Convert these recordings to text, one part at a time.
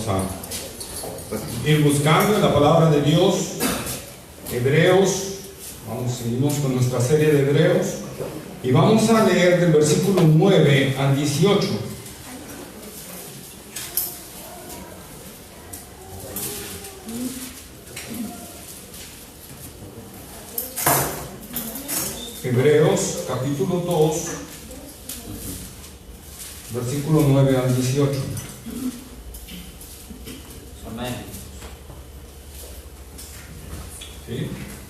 a ir buscando en la palabra de Dios. Hebreos, seguimos con nuestra serie de Hebreos y vamos a leer del versículo 9 al 18. Hebreos capítulo 2, versículo 9 al 18. Amén. ¿Sí?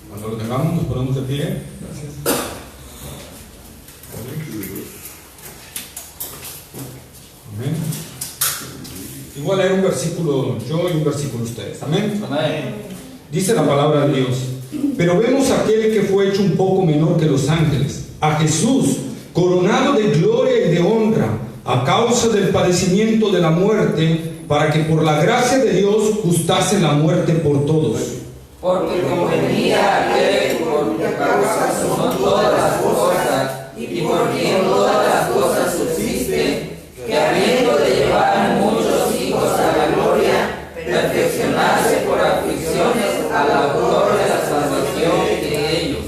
Cuando lo tengamos nos ponemos de pie. Gracias. Amén. Igual leer un versículo yo y un versículo ustedes. Amén. Amén. Dice la palabra de Dios: pero vemos a aquel que fue hecho un poco menor que los ángeles, a Jesús, coronado de gloria y de honra, a causa del padecimiento de la muerte, para que por la gracia de Dios gustase la muerte por todos. Porque convenía aquel por cuya causa son todas las cosas, y por quien todas las cosas subsisten, que habiendo de llevar muchos hijos a la gloria, perfeccionarse por aflicciones al autor de la salvación de ellos.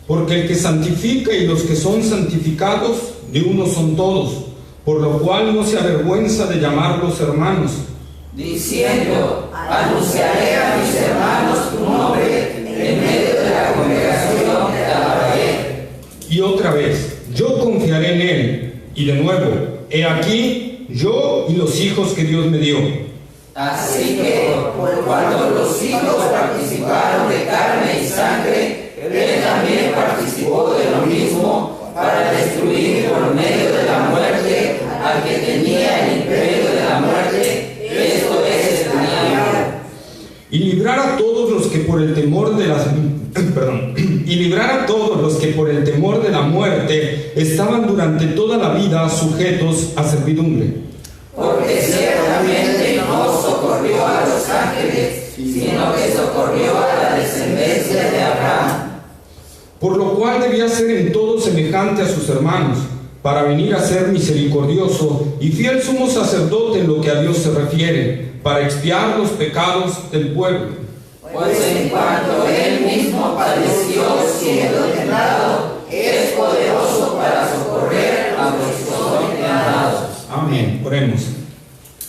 Porque el que santifica y los que son santificados, de uno son todos, por lo cual no se avergüenza de llamarlos hermanos, diciendo: anunciaré a mis hermanos tu nombre, en medio de la congregación te alabaré. Y otra vez, yo confiaré en él. Y de nuevo, he aquí, yo y los hijos que Dios me dio. Así que, cuando los hijos participaron de carne y sangre, él también participó de lo mismo, para destruir por medio de la muerte al que tenía el imperio de la muerte, esto es el diablo. Y librar a todos los que por el temor de las y librar a todos los que por el temor de la muerte estaban durante toda la vida sujetos a servidumbre. Porque ciertamente no socorrió a los ángeles, sino que socorrió a la descendencia de Abraham. Por lo cual debía ser en todo semejante a sus hermanos, para venir a ser misericordioso y fiel sumo sacerdote en lo que a Dios se refiere, para expiar los pecados del pueblo. Pues en cuanto él mismo padeció siendo tentado, es poderoso para socorrer a los que son tentados. Amén. Oremos.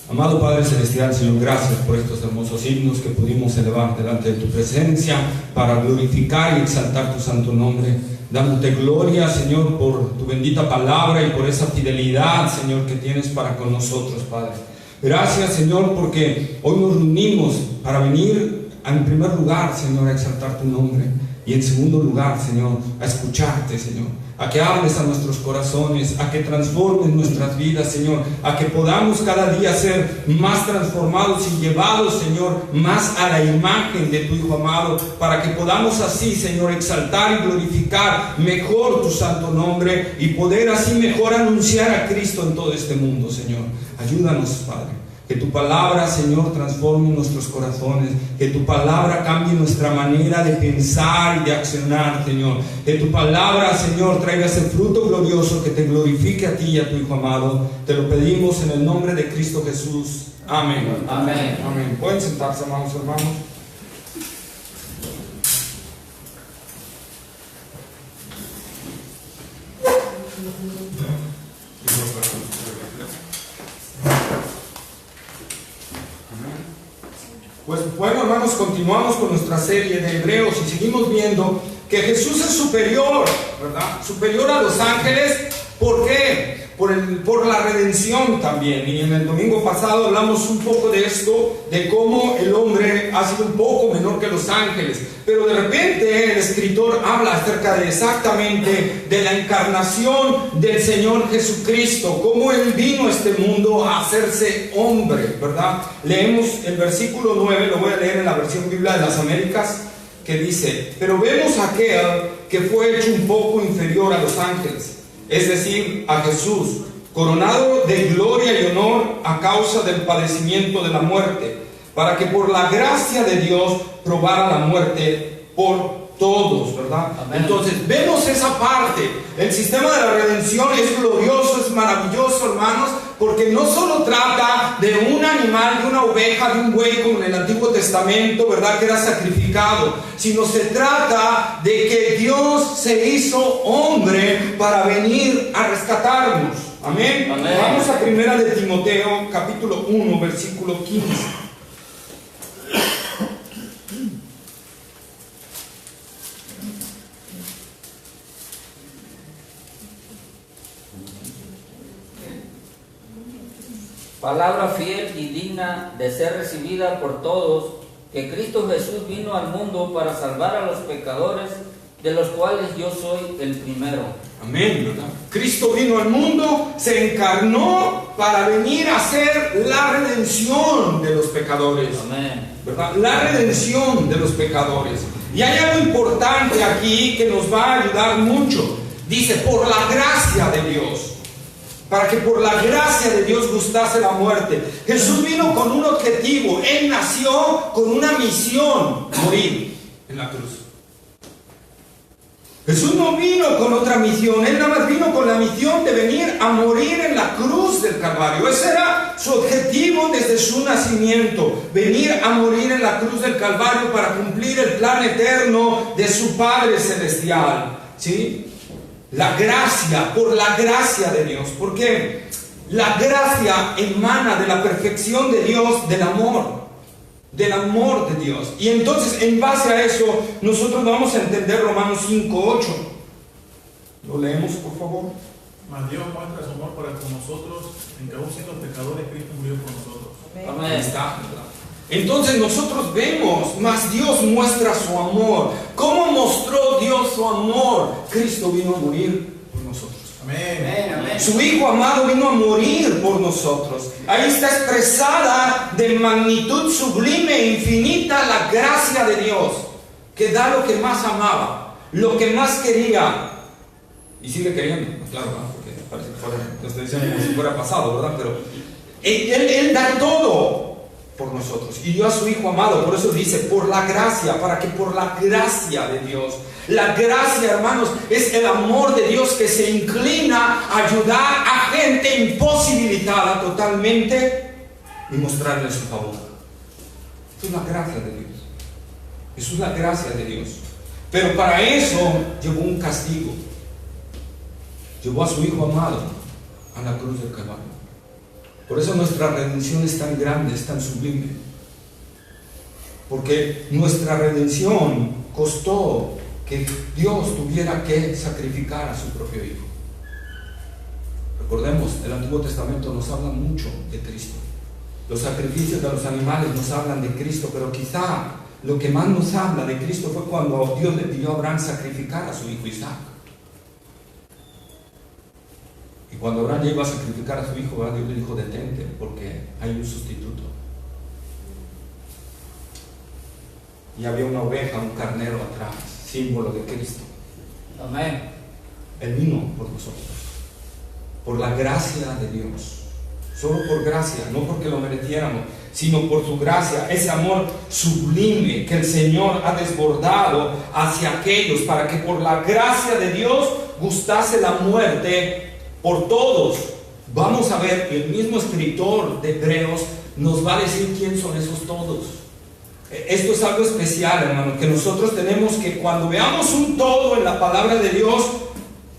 Amado Padre Celestial, Señor, gracias por estos hermosos himnos que pudimos elevar delante de tu presencia para glorificar y exaltar tu santo nombre. Dándote gloria, Señor, por tu bendita palabra y por esa fidelidad, Señor, que tienes para con nosotros, Padre. Gracias, Señor, porque hoy nos reunimos para venir en primer lugar, Señor, a exaltar tu nombre, y en segundo lugar, Señor, a escucharte, Señor, a que hables a nuestros corazones, a que transformes nuestras vidas, Señor, a que podamos cada día ser más transformados y llevados, Señor, más a la imagen de tu Hijo amado, para que podamos así, Señor, exaltar y glorificar mejor tu santo nombre y poder así mejor anunciar a Cristo en todo este mundo, Señor. Ayúdanos, Padre. Que tu palabra, Señor, transforme nuestros corazones. Que tu palabra cambie nuestra manera de pensar y de accionar, Señor. Que tu palabra, Señor, traiga ese fruto glorioso que te glorifique a ti y a tu Hijo amado. Te lo pedimos en el nombre de Cristo Jesús. Amén. Amén. Amén. Pueden sentarse, amados hermanos. Pues bueno, hermanos, continuamos con nuestra serie de Hebreos y seguimos viendo que Jesús es superior, ¿verdad? Superior a los ángeles. ¿Por qué? Por la redención también. Y en el domingo pasado hablamos un poco de esto, de cómo el hombre ha sido un poco menor que los ángeles. Pero de repente el escritor habla acerca de exactamente de la encarnación del Señor Jesucristo, cómo Él vino a este mundo a hacerse hombre, ¿verdad? Leemos el versículo 9, lo voy a leer en la versión Biblia de las Américas, que dice: pero vemos a aquel que fue hecho un poco inferior a los ángeles, es decir, a Jesús, coronado de gloria y honor a causa del padecimiento de la muerte, para que por la gracia de Dios probara la muerte por todos, ¿verdad? Amén. Entonces, vemos esa parte. El sistema de la redención es glorioso, es maravilloso, hermanos, porque no solo trata de una animal, de una oveja, de un buey como en el Antiguo Testamento, ¿verdad? Que era sacrificado, sino se trata de que Dios se hizo hombre para venir a rescatarnos. Amén. Amén. Vamos a 1 de Timoteo, capítulo 1, versículo 15. Palabra fiel y digna de ser recibida por todos, que Cristo Jesús vino al mundo para salvar a los pecadores, de los cuales yo soy el primero. Amén, ¿verdad? Cristo vino al mundo, se encarnó para venir a hacer la redención de los pecadores. Amén. ¿Verdad? La redención de los pecadores. Y hay algo importante aquí que nos va a ayudar mucho. Dice, por la gracia de Dios. Para que por la gracia de Dios gustase la muerte. Jesús vino con un objetivo. Él nació con una misión: morir en la cruz. Jesús no vino con otra misión. Él nada más vino con la misión de venir a morir en la cruz del Calvario. Ese era su objetivo desde su nacimiento: venir a morir en la cruz del Calvario para cumplir el plan eterno de su Padre Celestial. ¿Sí? La gracia, por la gracia de Dios. ¿Por qué? La gracia emana de la perfección de Dios, del amor de Dios. Y entonces, en base a eso, nosotros vamos a entender Romanos 5:8. ¿Lo leemos, por favor? Mas Dios muestra su amor para con nosotros, en que aún siendo pecadores, Cristo murió por nosotros. Amén. Ahí está, ¿verdad? Entonces nosotros vemos, más Dios muestra su amor. ¿Cómo mostró Dios su amor? Cristo vino a morir por nosotros. Amén. Amén. Su Hijo amado vino a morir por nosotros. Ahí está expresada de magnitud sublime e infinita la gracia de Dios, que da lo que más amaba, lo que más quería. Y sigue queriendo, claro, ¿verdad? Porque parece que fuera, lo estoy diciendo como si fuera pasado, ¿verdad? Pero Él da todo por nosotros y dio a su Hijo amado. Por eso dice, por la gracia, para que por la gracia de Dios. La gracia, hermanos, es el amor de Dios que se inclina a ayudar a gente imposibilitada totalmente y mostrarle su favor. Eso es la gracia de Dios. Eso es la gracia de Dios. Pero para eso llevó un castigo. Llevó a su Hijo amado a la cruz del Calvario. Por eso nuestra redención es tan grande, es tan sublime. Porque nuestra redención costó que Dios tuviera que sacrificar a su propio Hijo. Recordemos, el Antiguo Testamento nos habla mucho de Cristo. Los sacrificios de los animales nos hablan de Cristo, pero quizá lo que más nos habla de Cristo fue cuando Dios le pidió a Abraham sacrificar a su hijo Isaac. Y cuando Abraham ya iba a sacrificar a su hijo, ¿verdad? Dios le dijo, detente, porque hay un sustituto. Y había una oveja, un carnero atrás, símbolo de Cristo. Amén. Él vino por nosotros, por la gracia de Dios. Solo por gracia, no porque lo mereciéramos, sino por su gracia, ese amor sublime que el Señor ha desbordado hacia aquellos, para que por la gracia de Dios gustase la muerte por todos. Vamos a ver que el mismo escritor de Hebreos nos va a decir quién son esos todos. Esto es algo especial, hermano, que nosotros tenemos que, cuando veamos un todo en la palabra de Dios,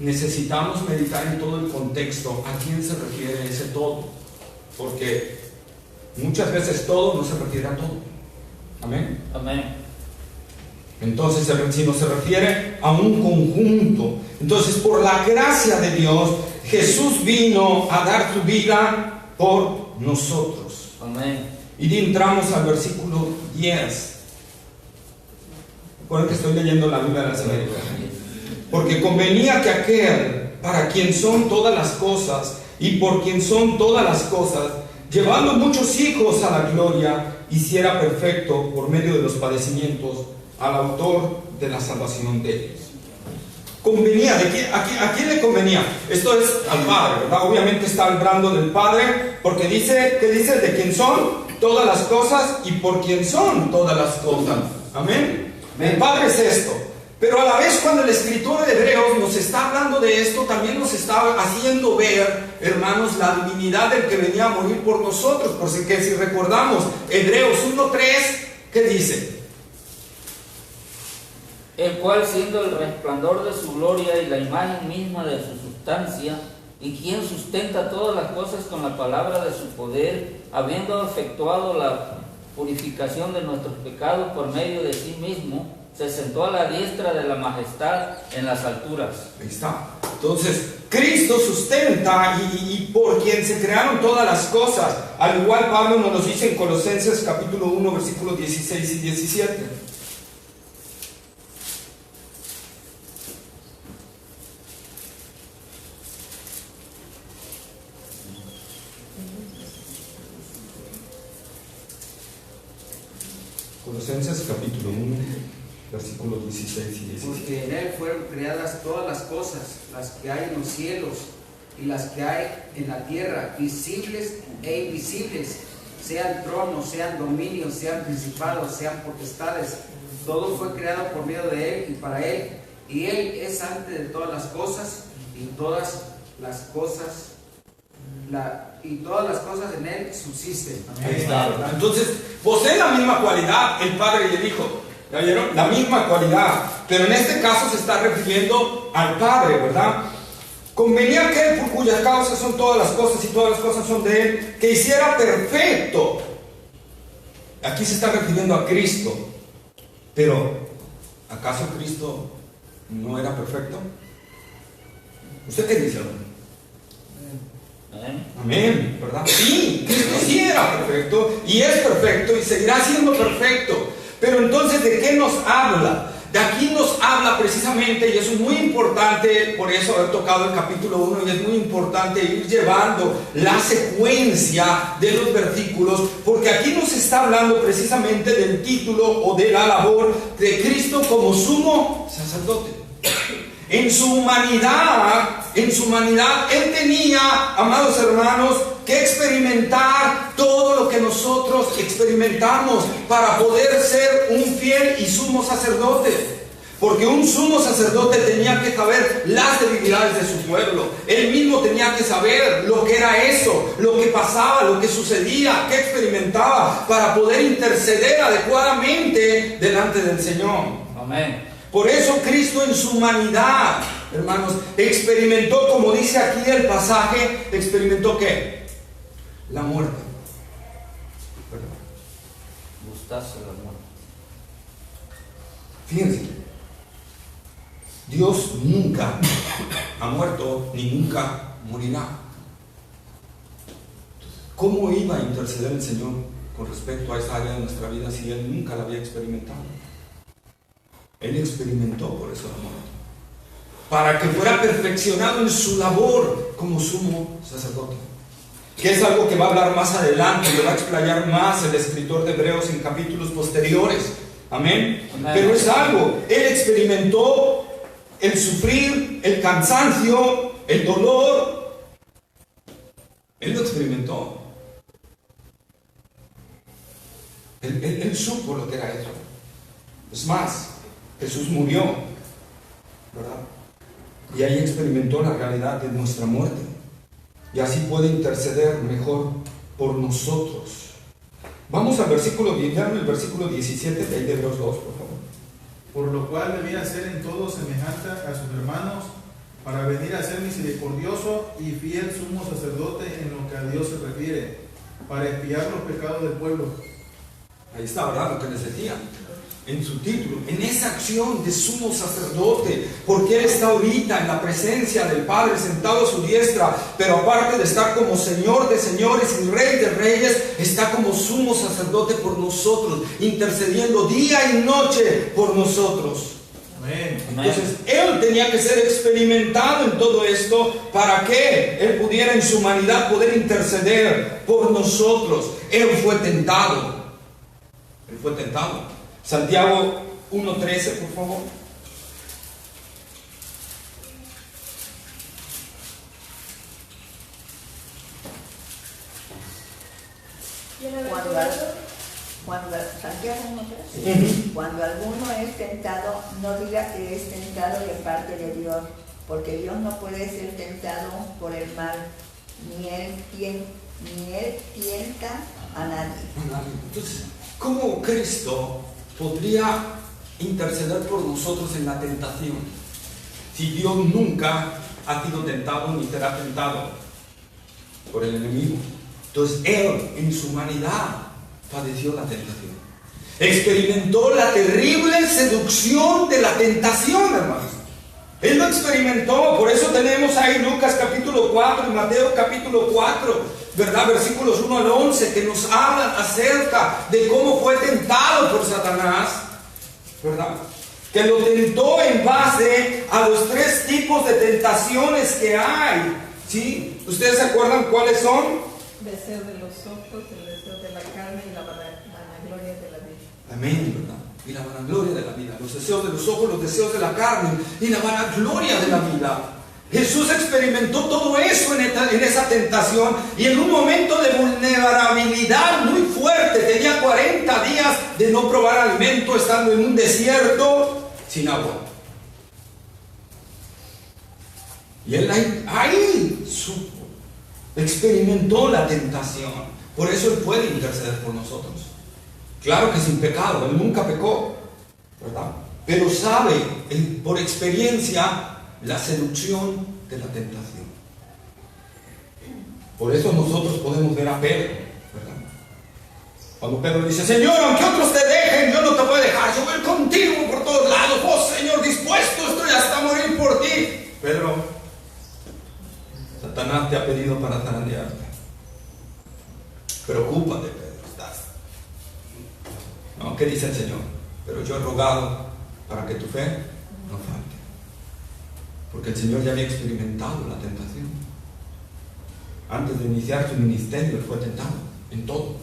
necesitamos meditar en todo el contexto, a quién se refiere ese todo, porque muchas veces todo no se refiere a todo. Amén. Amén. Entonces, si no se refiere a un conjunto, entonces por la gracia de Dios, Jesús vino a dar su vida por nosotros. Amén. Y entramos al versículo 10. Recuerden que estoy leyendo la Biblia de las Américas. Porque convenía que aquel para quien son todas las cosas y por quien son todas las cosas, llevando muchos hijos a la gloria, hiciera perfecto por medio de los padecimientos al autor de la salvación de ellos. Convenía, ¿a quién le convenía? Esto es al Padre, ¿verdad? Obviamente está hablando del Padre, porque dice, ¿qué dice? De quien son todas las cosas y por quien son todas las cosas. Amén. El Padre es esto. Pero a la vez, cuando el escritor de Hebreos nos está hablando de esto, también nos está haciendo ver, hermanos, la divinidad del que venía a morir por nosotros. Porque si recordamos Hebreos 1:3, ¿qué dice? El cual, siendo el resplandor de su gloria y la imagen misma de su sustancia, y quien sustenta todas las cosas con la palabra de su poder, habiendo efectuado la purificación de nuestros pecados por medio de sí mismo, se sentó a la diestra de la majestad en las alturas. Ahí está. Entonces, Cristo sustenta y por quien se crearon todas las cosas. Al igual Pablo nos lo dice en Colosenses capítulo 1, versículos 16 y 17. Colosenses capítulo 1, versículos 16 y 17. Porque en Él fueron creadas todas las cosas, las que hay en los cielos y las que hay en la tierra, visibles e invisibles, sean tronos, sean dominios, sean principados, sean potestades. Todo fue creado por medio de Él y para Él. Y Él es antes de todas las cosas, y todas las cosas en Él subsisten. Ahí está, ¿verdad? Entonces, posee la misma cualidad el Padre y el Hijo. ¿Ya vieron? La misma cualidad. Pero en este caso se está refiriendo al Padre, ¿verdad? Convenía aquel por cuyas causas son todas las cosas y todas las cosas son de Él, que hiciera perfecto. Aquí se está refiriendo a Cristo. Pero, ¿acaso Cristo no era perfecto? ¿Usted qué dice, hermano? Amén, ¿verdad? Sí, Cristo sí era perfecto y es perfecto y seguirá siendo perfecto. Pero entonces, ¿de qué nos habla? De aquí nos habla precisamente, y eso es muy importante, por eso haber tocado el capítulo 1, y es muy importante ir llevando la secuencia de los versículos, porque aquí nos está hablando precisamente del título o de la labor de Cristo como sumo sacerdote. En su humanidad, Él tenía, amados hermanos, que experimentar todo lo que nosotros experimentamos para poder ser un fiel y sumo sacerdote. Porque un sumo sacerdote tenía que saber las debilidades de su pueblo. Él mismo tenía que saber lo que era eso, lo que pasaba, lo que sucedía, qué experimentaba, para poder interceder adecuadamente delante del Señor. Amén. Por eso Cristo en su humanidad, hermanos, experimentó, como dice aquí el pasaje, experimentó ¿qué? La muerte. Gustarse la muerte. Fíjense, Dios nunca ha muerto ni nunca morirá. ¿Cómo iba a interceder el Señor con respecto a esa área de nuestra vida si Él nunca la había experimentado? Él experimentó por eso la muerte, para que fuera perfeccionado en su labor como sumo sacerdote, que es algo que va a hablar más adelante, lo va a explayar más el escritor de Hebreos en capítulos posteriores. Amén. Pero es algo, Él experimentó el sufrir, el cansancio, el dolor. Él lo experimentó. Él supo lo que era eso. Es más, Jesús murió, ¿verdad? Y ahí experimentó la realidad de nuestra muerte. Y así puede interceder mejor por nosotros. Vamos al versículo 10, el versículo 17 de ahí de Hebreos 2, por favor. Por lo cual debía ser en todo semejante a sus hermanos, para venir a ser misericordioso y fiel sumo sacerdote en lo que a Dios se refiere, para expiar los pecados del pueblo. Ahí está, ¿verdad? Lo que les decía en su título, en esa acción de sumo sacerdote, porque Él está ahorita en la presencia del Padre, sentado a su diestra, pero aparte de estar como Señor de señores y Rey de reyes, está como sumo sacerdote por nosotros, intercediendo día y noche por nosotros. Amén. Entonces, Él tenía que ser experimentado en todo esto para que Él pudiera en su humanidad poder interceder por nosotros. Él fue tentado. Él fue tentado. Santiago 1:13, por favor. Cuando Santiago 1:3, cuando alguno es tentado, no diga que es tentado de parte de Dios, porque Dios no puede ser tentado por el mal, ni él tienta a nadie. Entonces, ¿cómo Cristo podría interceder por nosotros en la tentación si Dios nunca ha sido tentado ni será tentado por el enemigo? Entonces Él en su humanidad padeció la tentación, experimentó la terrible seducción de la tentación, hermanos. Él lo experimentó. Por eso tenemos ahí Lucas capítulo 4 y Mateo capítulo 4, ¿verdad? Versículos 1 al 11, que nos hablan acerca de cómo fue tentado por Satanás, ¿verdad? Que lo tentó en base a los 3 tipos de tentaciones que hay, ¿sí? ¿Ustedes se acuerdan cuáles son? Deseo de los ojos, el deseo de la carne y la vanagloria de la vida. Amén, ¿verdad? Y la vanagloria de la vida. Los deseos de los ojos, los deseos de la carne y la vanagloria de la vida. Jesús experimentó todo eso en esa tentación, y en un momento de vulnerabilidad muy fuerte. Tenía 40 días de no probar alimento, estando en un desierto sin agua. Y él ahí supo, experimentó la tentación. Por eso Él puede interceder por nosotros. Claro que sin pecado, Él nunca pecó, ¿verdad? Pero sabe por experiencia la seducción de la tentación. Por eso nosotros podemos ver a Pedro, ¿verdad? Cuando Pedro dice: Señor, aunque otros te dejen, yo no te voy a dejar, yo voy contigo por todos lados. Oh Señor, dispuesto estoy hasta morir por ti. Pedro, Satanás te ha pedido para zarandearte. Preocúpate, Pedro, estás. No, ¿qué dice el Señor? Pero yo he rogado para que tu fe no falte. Porque el Señor ya había experimentado la tentación. Antes de iniciar su ministerio, Él fue tentado en todo.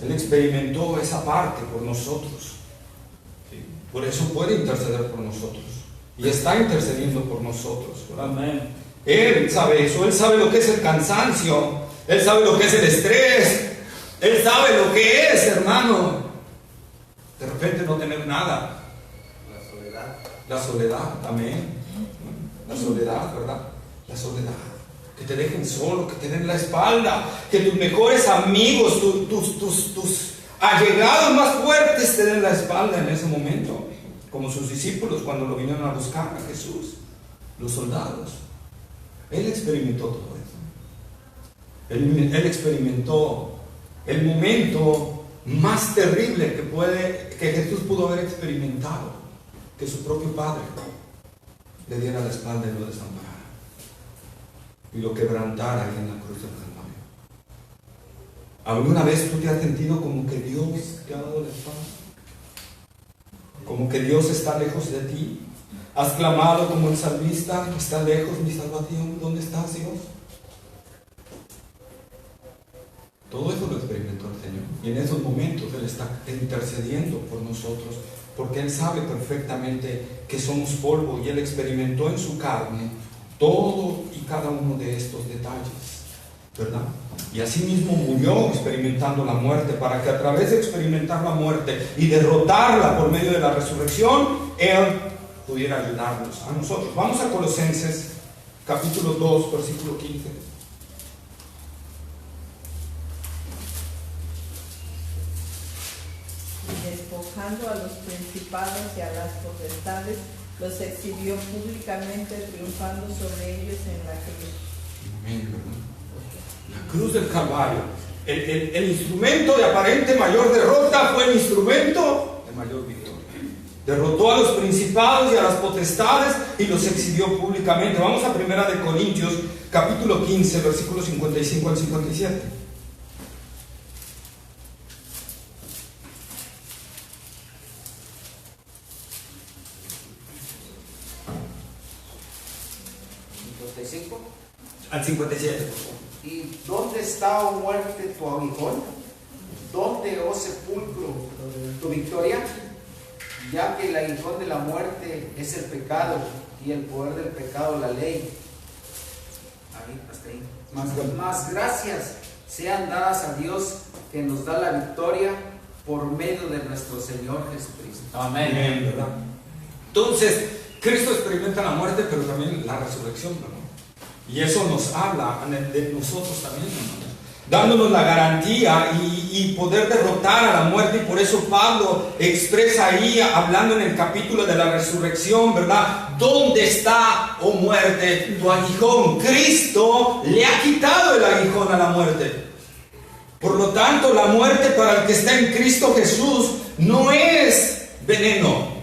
Él experimentó esa parte por nosotros. ¿Sí? Por eso puede interceder por nosotros. Y está intercediendo por nosotros. Amén. Él sabe eso. Él sabe lo que es el cansancio. Él sabe lo que es el estrés. Él sabe lo que es, hermano, de repente no tener nada. La soledad. La soledad, amén. La soledad, ¿verdad? La soledad. Que te dejen solo, que te den la espalda, que tus mejores amigos, tus allegados más fuertes te den la espalda en ese momento. Como sus discípulos cuando lo vinieron a buscar a Jesús, los soldados. Él experimentó todo eso. Él experimentó el momento más terrible que Jesús pudo haber experimentado, que su propio Padre le diera la espalda y lo desamparara y lo quebrantara ahí en la cruz del Calvario. ¿Alguna vez tú te has sentido como que Dios te ha dado la espalda? Como que Dios está lejos de ti. ¿Has clamado como el salmista: está lejos mi salvación? ¿Dónde estás, Dios? Todo eso lo experimentó el Señor. Y en esos momentos Él está intercediendo por nosotros, porque Él sabe perfectamente que somos polvo, y Él experimentó en su carne todo y cada uno de estos detalles, ¿verdad? Y así mismo murió experimentando la muerte, para que a través de experimentar la muerte y derrotarla por medio de la resurrección, Él pudiera ayudarnos a nosotros. Vamos a Colosenses capítulo 2, versículo 15. Despojando a los principados y a las potestades, los exhibió públicamente, triunfando sobre ellos en la cruz. Amén, ¿verdad? La cruz del Calvario. El instrumento de aparente mayor derrota fue el instrumento de mayor victoria. Derrotó a los principados y a las potestades y los exhibió públicamente. Vamos a 1 Corintios capítulo 15, versículos 55 al 57. Al 57, por favor. ¿Y dónde está, oh muerte, tu aguijón? ¿Dónde, oh sepulcro, tu victoria? Ya que el aguijón de la muerte es el pecado, y el poder del pecado la ley. Ahí, hasta ahí. Más gracias sean dadas a Dios, que nos da la victoria por medio de nuestro Señor Jesucristo. Amén, ¿verdad? Entonces, Cristo experimenta la muerte, pero también la resurrección, ¿verdad? Y eso nos habla de nosotros también, hermano, dándonos la garantía y poder derrotar a la muerte. Y por eso Pablo expresa ahí, hablando en el capítulo de la resurrección, ¿verdad? ¿Dónde está, oh muerte, tu aguijón? Cristo le ha quitado el aguijón a la muerte. Por lo tanto, la muerte para el que está en Cristo Jesús no es veneno,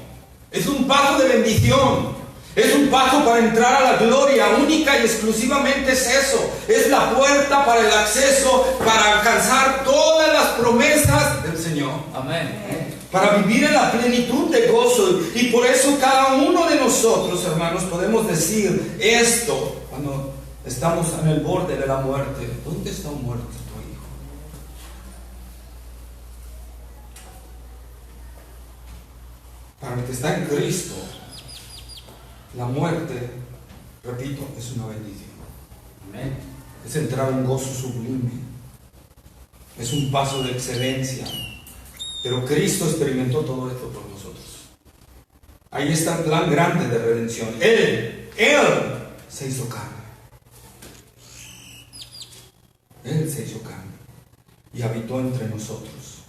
es un paso de bendición. Es un paso para entrar a la gloria. Única y exclusivamente es eso. Es la puerta para el acceso, para alcanzar todas las promesas del Señor. Amén. Para vivir en la plenitud de gozo. Y por eso cada uno de nosotros, hermanos, podemos decir esto cuando estamos en el borde de la muerte. ¿Dónde está muerto tu hijo? Para el que está en Cristo, la muerte, repito, es una bendición. Amén. Es entrar en un gozo sublime. Es un paso de excelencia. Pero Cristo experimentó todo esto por nosotros. Ahí está el plan grande de redención. Él se hizo carne. Él se hizo carne y habitó entre nosotros.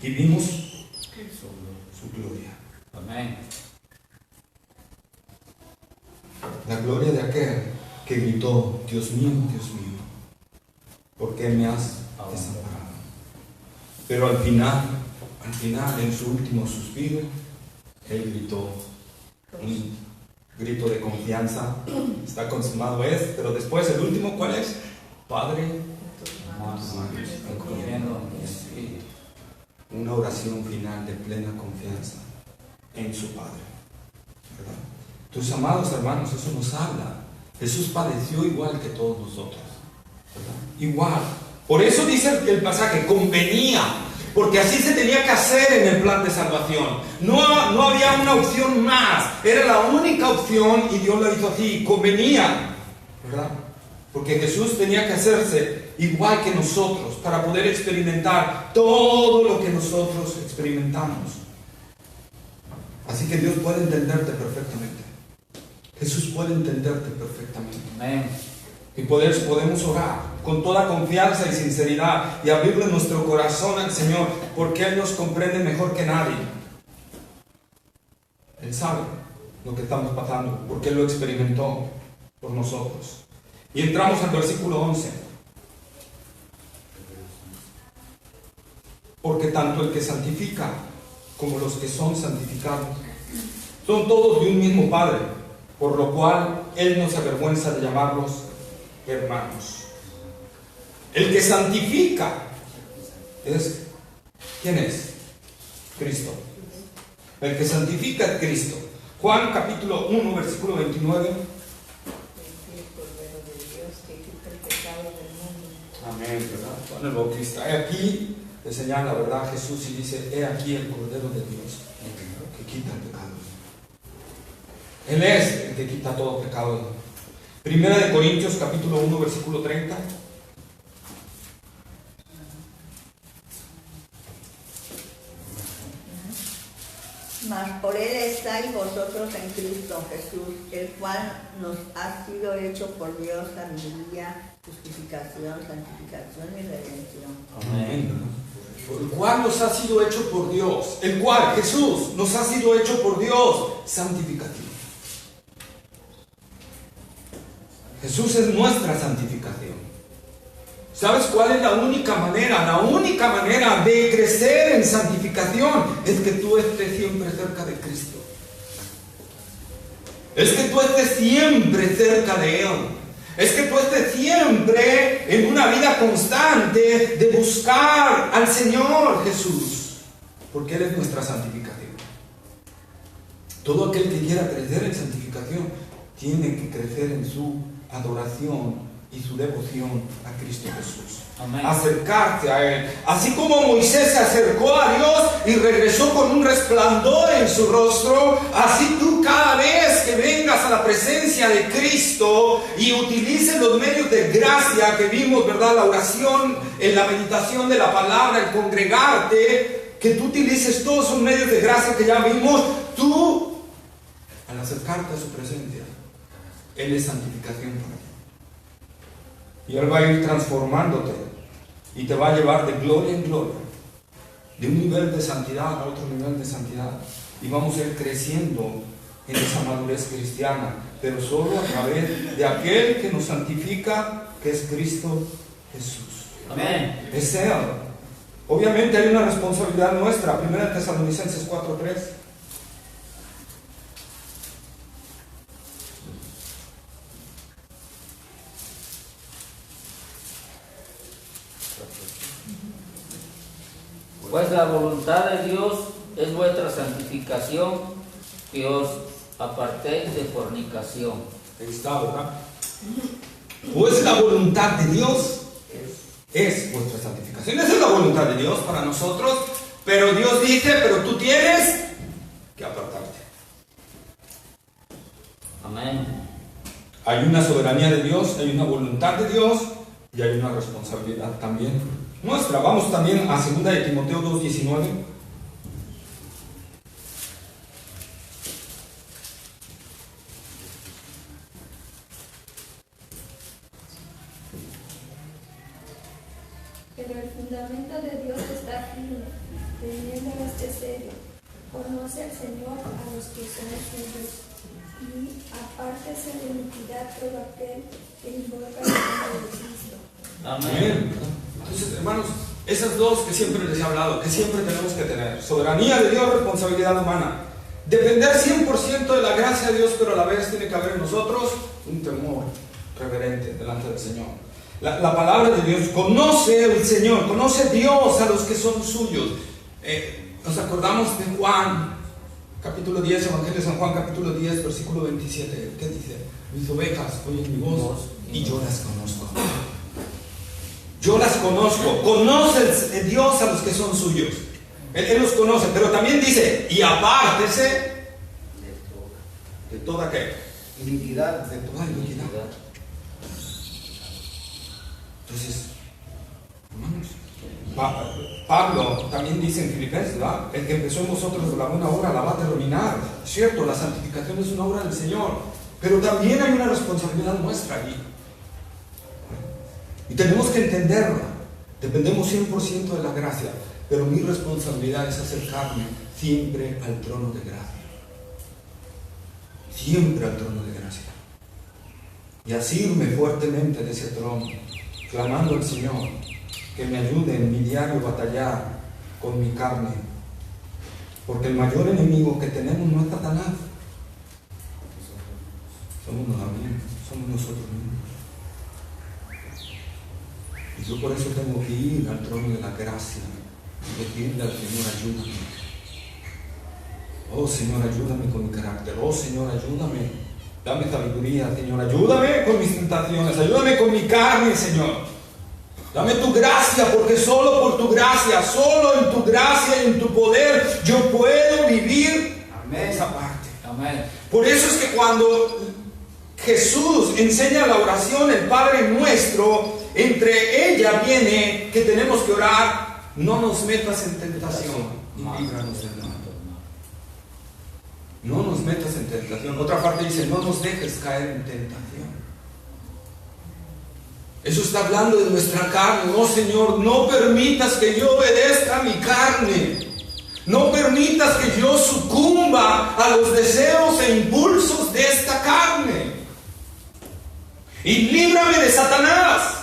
Y vimos su gloria. Amén. La gloria de aquel que gritó: Dios mío, ¿por qué me has desamparado? Pero al final, en su último suspiro, él gritó un grito de confianza: está consumado es. Pero después, el último, ¿cuál es? Padre, Confiando en mi espíritu. una oración final de plena confianza en su Padre, ¿verdad? Tus amados hermanos, eso nos habla. Jesús padeció igual que todos nosotros, ¿verdad? Igual. Por eso dice el pasaje, convenía, porque así se tenía que hacer en el plan de salvación. No había una opción más, era la única opción y Dios lo hizo así, convenía, ¿verdad? Porque Jesús tenía que hacerse igual que nosotros para poder experimentar todo lo que nosotros experimentamos. Así que Dios puede entenderte perfectamente. Jesús puede entenderte perfectamente. Amén. Y podemos orar con toda confianza y sinceridad y abrirle nuestro corazón al Señor, porque Él nos comprende mejor que nadie. Él sabe lo que estamos pasando, porque Él lo experimentó por nosotros. Y entramos al versículo 11. Porque tanto el que santifica como los que son santificados son todos de un mismo Padre, por lo cual Él no se avergüenza de llamarlos hermanos. El que santifica es, ¿quién es? Cristo. El que santifica es Cristo. Juan capítulo 1, versículo 29. Amén, ¿verdad? Juan el Bautista. He aquí, le señala, ¿verdad? Jesús y dice: he aquí el Cordero de Dios que quita el pecado. Él es el que quita todo pecado. Primera de Corintios capítulo 1, versículo 30. Mas por Él estáis vosotros en Cristo Jesús, el cual nos ha sido hecho por Dios sabiduría, justificación, santificación y redención. Amén. El cual nos ha sido hecho por Dios. El cual, Jesús, nos ha sido hecho por Dios santificación. Jesús es nuestra santificación. ¿Sabes cuál es la única manera? La única manera de crecer en santificación es que tú estés siempre cerca de Cristo. Es que tú estés siempre cerca de Él. Es que tú estés siempre en una vida constante de buscar al Señor Jesús, porque Él es nuestra santificación. Todo aquel que quiera crecer en santificación tiene que crecer en su adoración y su devoción a Cristo Jesús. Amén. Acercarte a Él. Así como Moisés se acercó a Dios y regresó con un resplandor en su rostro, así tú cada vez que vengas a la presencia de Cristo y utilices los medios de gracia que vimos, ¿verdad? La oración, en la meditación de la palabra, el congregarte, que tú utilices todos esos medios de gracia que ya vimos, tú, al acercarte a su presencia, Él es santificación para ti. Y Él va a ir transformándote y te va a llevar de gloria en gloria, de un nivel de santidad a otro nivel de santidad. Y vamos a ir creciendo en esa madurez cristiana, pero solo a través de aquel que nos santifica, que es Cristo Jesús. Amén. Es Él. Obviamente hay una responsabilidad nuestra. 1 Tesalonicenses 4:3. Pues la voluntad de Dios es vuestra santificación, que os apartéis de fornicación. Ahí está, ¿verdad? Pues la voluntad de Dios es vuestra santificación. Esa es la voluntad de Dios para nosotros. Pero Dios dice, pero tú tienes que apartarte. Amén. Hay una soberanía de Dios, hay una voluntad de Dios y hay una responsabilidad también nuestra. Vamos también a 2 de Timoteo 2:19. Pero el fundamento de Dios está firme, teniendo este sello: conoce al Señor a los que son suyos, y apártese de iniquidad todo aquel que invoca el nombre de Cristo. Amén. Entonces, hermanos, esas dos que siempre les he hablado, que siempre tenemos que tener: soberanía de Dios, responsabilidad humana. Depender 100% de la gracia de Dios, pero a la vez tiene que haber en nosotros un temor reverente delante del Señor. La palabra de Dios, conoce el Señor, conoce Dios a los que son suyos. Nos acordamos de Juan, capítulo 10, Evangelio de San Juan, capítulo 10, versículo 27. ¿Qué dice? Mis ovejas oyen mi voz y yo las conozco. Yo las conozco. Conoce Dios a los que son suyos. Él los conoce, pero también dice, y apártese de toda ¿qué? Iniquidad. De toda iniquidad. Entonces, hermanos, Pablo también dice en Filipenses, ¿verdad? El que empezó en vosotros de la buena obra la va a terminar. Cierto, la santificación es una obra del Señor, pero también hay una responsabilidad nuestra allí. Y tenemos que entenderla. Dependemos 100% de la gracia, pero mi responsabilidad es acercarme siempre al trono de gracia. Siempre al trono de gracia. Y asirme fuertemente de ese trono, clamando al Señor que me ayude en mi diario batallar con mi carne, porque el mayor enemigo que tenemos no es Satanás, somos nosotros mismos. Y yo por eso tengo que ir al trono de la gracia y pedirle al Señor: ayúdame. Oh Señor, ayúdame con mi carácter. Oh Señor, ayúdame. Dame sabiduría, Señor. Ayúdame con mis tentaciones. Ayúdame con mi carne, Señor. Dame tu gracia, porque solo por tu gracia, solo en tu gracia y en tu poder, yo puedo vivir. Amén. Esa parte. Amén. Por eso es que cuando Jesús enseña la oración, el Padre Nuestro, entre ella viene que tenemos que orar: no nos metas en tentación y líbranos del mal. No nos metas en tentación. Otra parte dice: no nos dejes caer en tentación. Eso está hablando de nuestra carne. Oh Señor, no permitas que yo obedezca a mi carne. No permitas que yo sucumba a los deseos e impulsos de esta carne. Y líbrame de Satanás.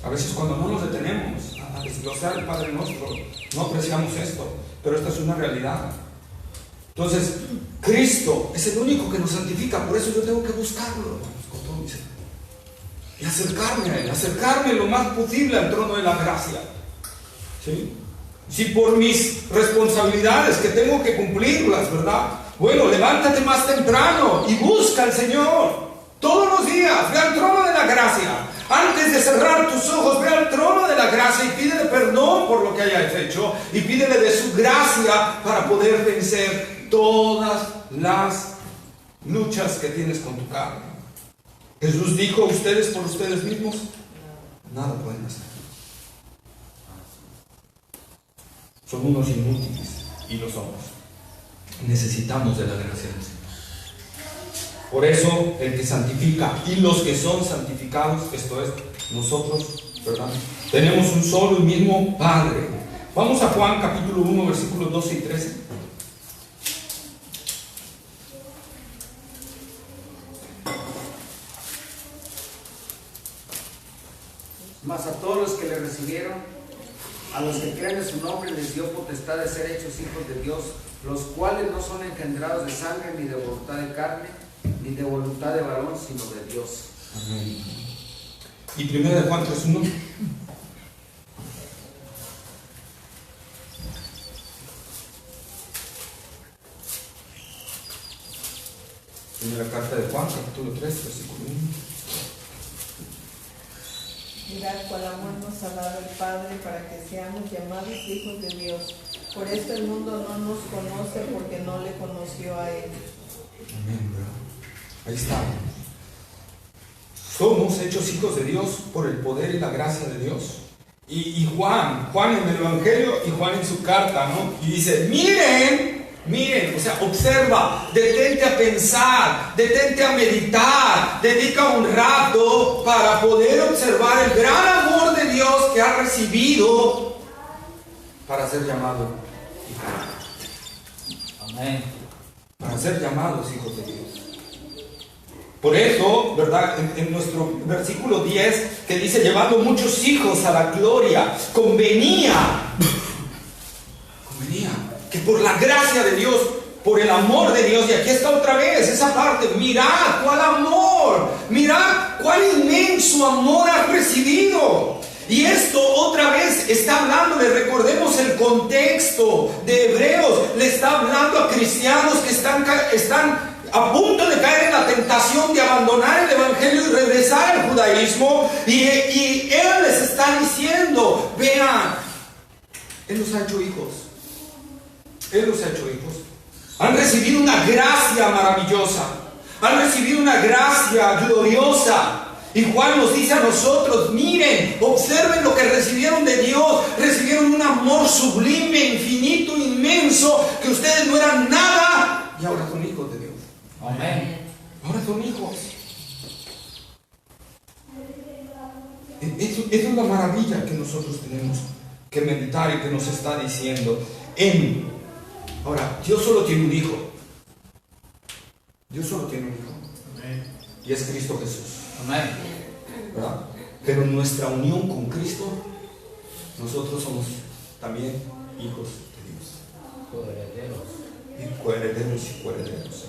A veces cuando no nos detenemos a desglosar el Padre Nuestro, no apreciamos esto, pero esta es una realidad. Entonces, Cristo es el único que nos santifica, por eso yo tengo que buscarlo, hermanos, con todo mi ser. Y acercarme a Él, acercarme lo más posible al trono de la gracia. ¿Sí? Si por mis responsabilidades que tengo que cumplirlas, ¿verdad? Bueno, levántate más temprano y busca al Señor. Todos los días, ve al trono de la gracia. Antes de cerrar tus ojos, ve al trono de la gracia y pídele perdón por lo que hayas hecho. Y pídele de su gracia para poder vencer todas las luchas que tienes con tu carne. Jesús dijo, ustedes por ustedes mismos, nada pueden hacer. Son unos inútiles y lo somos. Necesitamos de la gracia del Señor. Por eso el que santifica y los que son santificados, esto es, nosotros, ¿verdad? Tenemos un solo y mismo Padre. Vamos a Juan capítulo 1, versículos 12 y 13. Mas a todos los que le recibieron, a los que creen en su nombre, les dio potestad de ser hechos hijos de Dios, los cuales no son engendrados de sangre, ni de voluntad de carne, ni de voluntad de varón, sino de Dios. Amén. Y 1 Juan 3:1. Primera carta de Juan, capítulo 3, versículo 1. Mirad cuál amor nos ha dado el Padre para que seamos llamados hijos de Dios. Por esto el mundo no nos conoce porque no le conoció a Él. Amén, bro. Ahí está. Somos hechos hijos de Dios por el poder y la gracia de Dios. Y Juan en el Evangelio y Juan en su carta, ¿no? Y dice, miren, o sea, observa, detente a pensar, detente a meditar, dedica un rato para poder observar el gran amor de Dios que ha recibido para ser llamado hijo. Amén. Para ser llamados hijos de Dios. Por eso, ¿verdad? En nuestro versículo 10, que dice, llevando muchos hijos a la gloria, convenía que por la gracia de Dios, por el amor de Dios, y aquí está otra vez esa parte, mirad cuál amor, mirad cuál inmenso amor has recibido. Y esto otra vez está hablándole, recordemos el contexto de Hebreos, le está hablando a cristianos que están a punto de caer en la tentación de abandonar el Evangelio y regresar al judaísmo, y Él les está diciendo, vean, Él los ha hecho hijos. Él los ha hecho hijos. Han recibido una gracia maravillosa. Han recibido una gracia gloriosa. Y Juan nos dice a nosotros, miren, observen lo que recibieron de Dios. Recibieron un amor sublime, infinito, inmenso, que ustedes no eran nada y ahora son hijos de Dios. Amén. Ahora son hijos. Eso es la maravilla que nosotros tenemos que meditar y que nos está diciendo. Ahora, Dios solo tiene un hijo. Dios solo tiene un hijo. Amén. Y es Cristo Jesús. Amén. ¿Verdad? Pero en nuestra unión con Cristo, nosotros somos también hijos de Dios. Coherederos. Y coherederos y coherederos.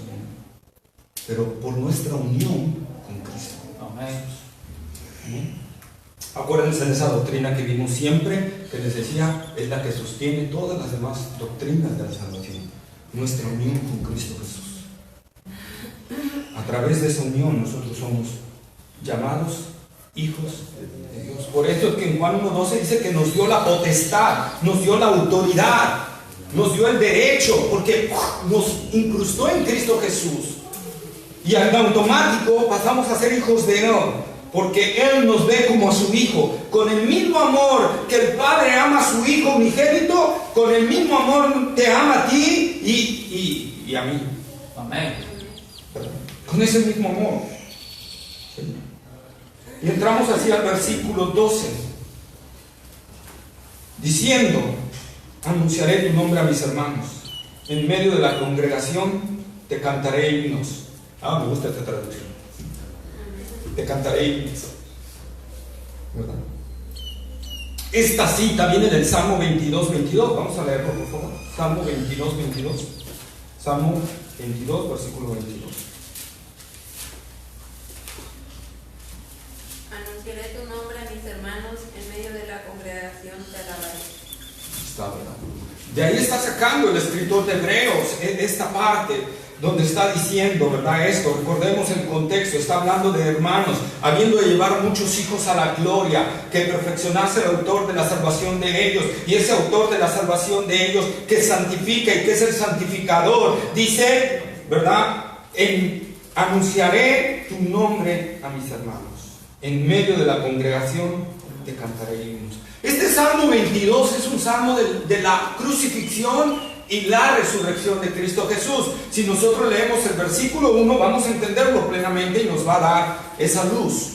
Pero por nuestra unión con Cristo. Amén. ¿Mm? Acuérdense de esa doctrina que vimos siempre, que les decía, es la que sostiene todas las demás doctrinas de la salvación. Nuestra unión con Cristo Jesús. A través de esa unión nosotros somos llamados hijos de Dios. Por eso es que en Juan 1:12 dice que nos dio la potestad, nos dio la autoridad, nos dio el derecho, porque nos incrustó en Cristo Jesús. Y en automático pasamos a ser hijos de Él. Porque Él nos ve como a su Hijo. Con el mismo amor que el Padre ama a su Hijo unigénito, con el mismo amor te ama a ti y a mí. Amén. Con ese mismo amor. ¿Sí? Y entramos así al versículo 12. Diciendo, anunciaré tu nombre a mis hermanos. En medio de la congregación te cantaré himnos. Me gusta esta traducción. Te cantaré himnos. ¿Verdad? Esta cita viene del Salmo 22:22. Vamos a leerlo, por favor. Salmo 22:22. Salmo 22, versículo 22. Anunciaré tu nombre a mis hermanos, en medio de la congregación te alabaré. está, ¿verdad? De ahí está sacando el escritor de Hebreos esta parte donde está diciendo, ¿verdad? Esto, recordemos el contexto, está hablando de hermanos, habiendo de llevar muchos hijos a la gloria, que perfeccionase el autor de la salvación de ellos, y ese autor de la salvación de ellos que santifica y que es el santificador, dice, ¿verdad? Anunciaré tu nombre a mis hermanos, en medio de la congregación te cantaré himnos. Este Salmo 22 es un salmo de la crucifixión y la resurrección de Cristo Jesús. Si nosotros leemos el versículo 1, vamos a entenderlo plenamente y nos va a dar esa luz.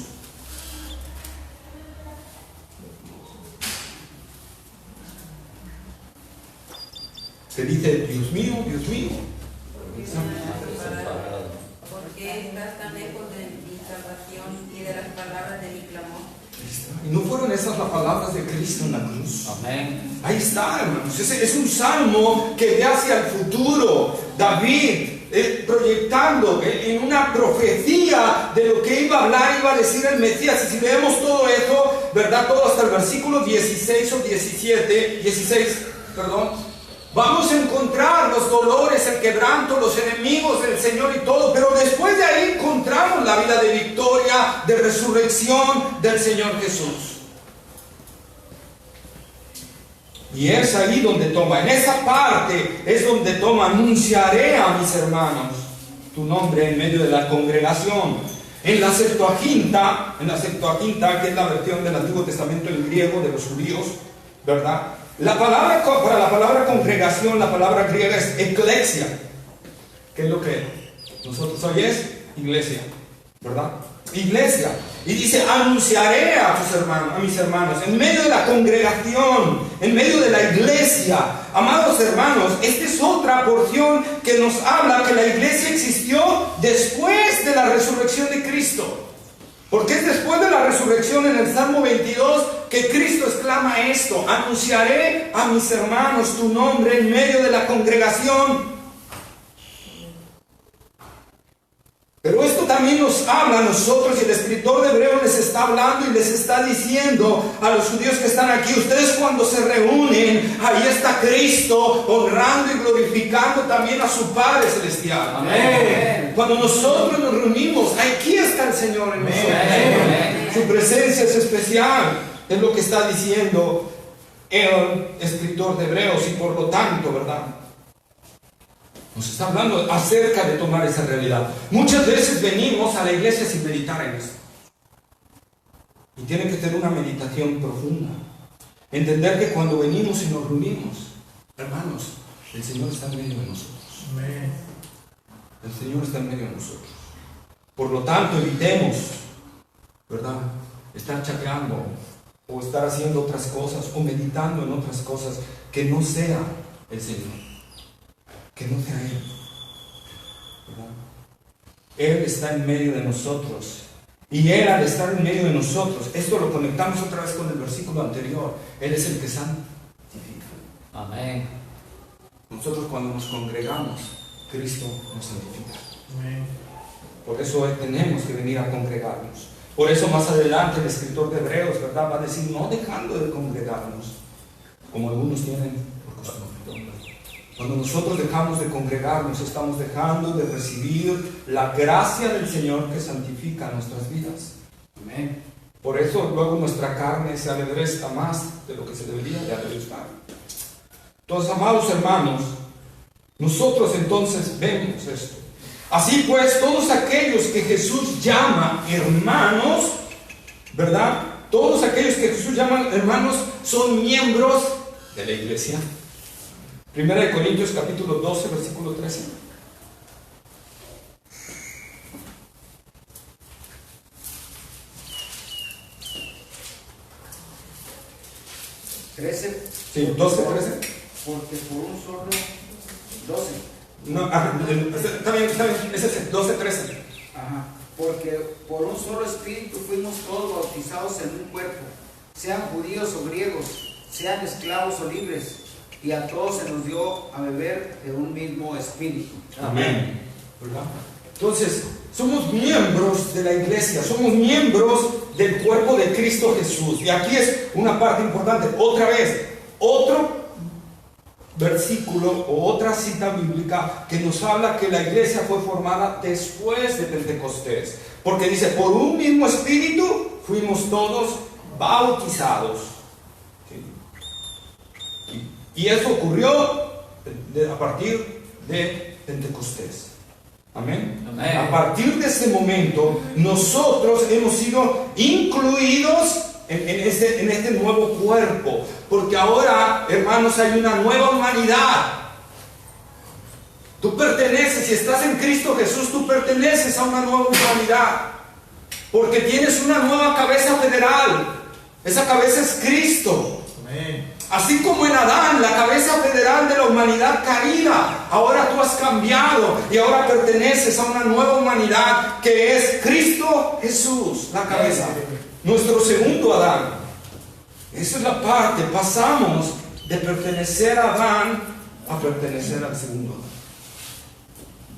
Se dice, Dios mío, Dios mío. ¿Por qué estás tan lejos de mi salvación y de las palabras de mi clamor? ¿Y no fueron esas las palabras de Cristo en la cruz? Amén. Ahí está, hermanos. Es un salmo que ve hacia el futuro. David proyectando en una profecía de lo que iba a hablar, iba a decir el Mesías. Y si leemos todo eso, ¿verdad? Todo hasta el versículo 16 o 16, vamos a encontrar los dolores, el quebranto, los enemigos del Señor y todo, pero después de ahí encontramos la vida de victoria, de resurrección del Señor Jesús. Y es ahí donde toma, en esa parte es donde toma, anunciaré a mis hermanos tu nombre en medio de la congregación. En la Septuaginta, que es la versión del Antiguo Testamento en griego de los judíos, ¿verdad? Para la palabra congregación, la palabra griega es eclesia, que es lo que nosotros hoy es iglesia, ¿verdad? Iglesia. Y dice, anunciaré a mis hermanos, en medio de la congregación, en medio de la iglesia. Amados hermanos, esta es otra porción que nos habla que la iglesia existió después de la resurrección de Cristo. Porque es después de la resurrección en el Salmo 22 que Cristo exclama esto: anunciaré a mis hermanos tu nombre en medio de la congregación. Pero esto también nos habla a nosotros, y el escritor de Hebreos les está hablando y les está diciendo a los judíos que están aquí: ustedes cuando se reúnen, ahí está Cristo honrando y glorificando también a su Padre Celestial. Amén. Cuando nosotros nos reunimos, aquí está el Señor en nosotros. Amén. Su presencia es especial, es lo que está diciendo el escritor de Hebreos, y por lo tanto, ¿verdad?, nos está hablando acerca de tomar esa realidad. Muchas veces venimos a la iglesia sin meditar en eso. Y tiene que tener una meditación profunda. Entender que cuando venimos y nos reunimos, hermanos, el Señor está en medio de nosotros. Amén. El Señor está en medio de nosotros. Por lo tanto, evitemos, ¿verdad?, estar chateando o estar haciendo otras cosas o meditando en otras cosas que no sea el Señor. Que no sea Él, ¿verdad? Él está en medio de nosotros, y Él, al estar en medio de nosotros, esto lo conectamos otra vez con el versículo anterior, Él es el que santifica. Amén. Nosotros cuando nos congregamos, Cristo nos santifica. Amén. Por eso tenemos que venir a congregarnos. Por eso más adelante el escritor de Hebreos, ¿verdad?, va a decir: no dejando de congregarnos, como algunos tienen por costumbre. Cuando nosotros dejamos de congregarnos, estamos dejando de recibir la gracia del Señor que santifica nuestras vidas. Amén. Por eso luego nuestra carne se adebresta más de lo que se debería de aderezar. Entonces, amados hermanos, nosotros entonces vemos esto. Así pues, todos aquellos que Jesús llama hermanos, ¿verdad? Todos aquellos que Jesús llama hermanos son miembros de la iglesia. Primera de Corintios capítulo 12, versículo 13. Sí, 12, 13. Porque por un solo 12. No, está bien, es ese, 12, 13. Ajá. Porque por un solo espíritu fuimos todos bautizados en un cuerpo, sean judíos o griegos, sean esclavos o libres, y a todos se nos dio a beber de un mismo espíritu. Amén. ¿Verdad? Entonces, somos miembros de la iglesia, somos miembros del cuerpo de Cristo Jesús. Y aquí es una parte importante. Otra vez, otro versículo o otra cita bíblica que nos habla que la iglesia fue formada después de Pentecostés. Porque dice, por un mismo espíritu fuimos todos bautizados. ¿Sí? Y eso ocurrió a partir de Pentecostés. Amén. Amén. A partir de ese momento, nosotros hemos sido incluidos en este nuevo cuerpo. Porque ahora, hermanos, hay una nueva humanidad. Tú perteneces, si estás en Cristo Jesús, tú perteneces a una nueva humanidad. Porque tienes una nueva cabeza federal. Esa cabeza es Cristo. Amén. Así como en Adán, la cabeza federal de la humanidad caída, ahora tú has cambiado y ahora perteneces a una nueva humanidad que es Cristo Jesús, la cabeza. Nuestro segundo Adán. Esa es la parte. Pasamos de pertenecer a Adán a pertenecer al segundo Adán.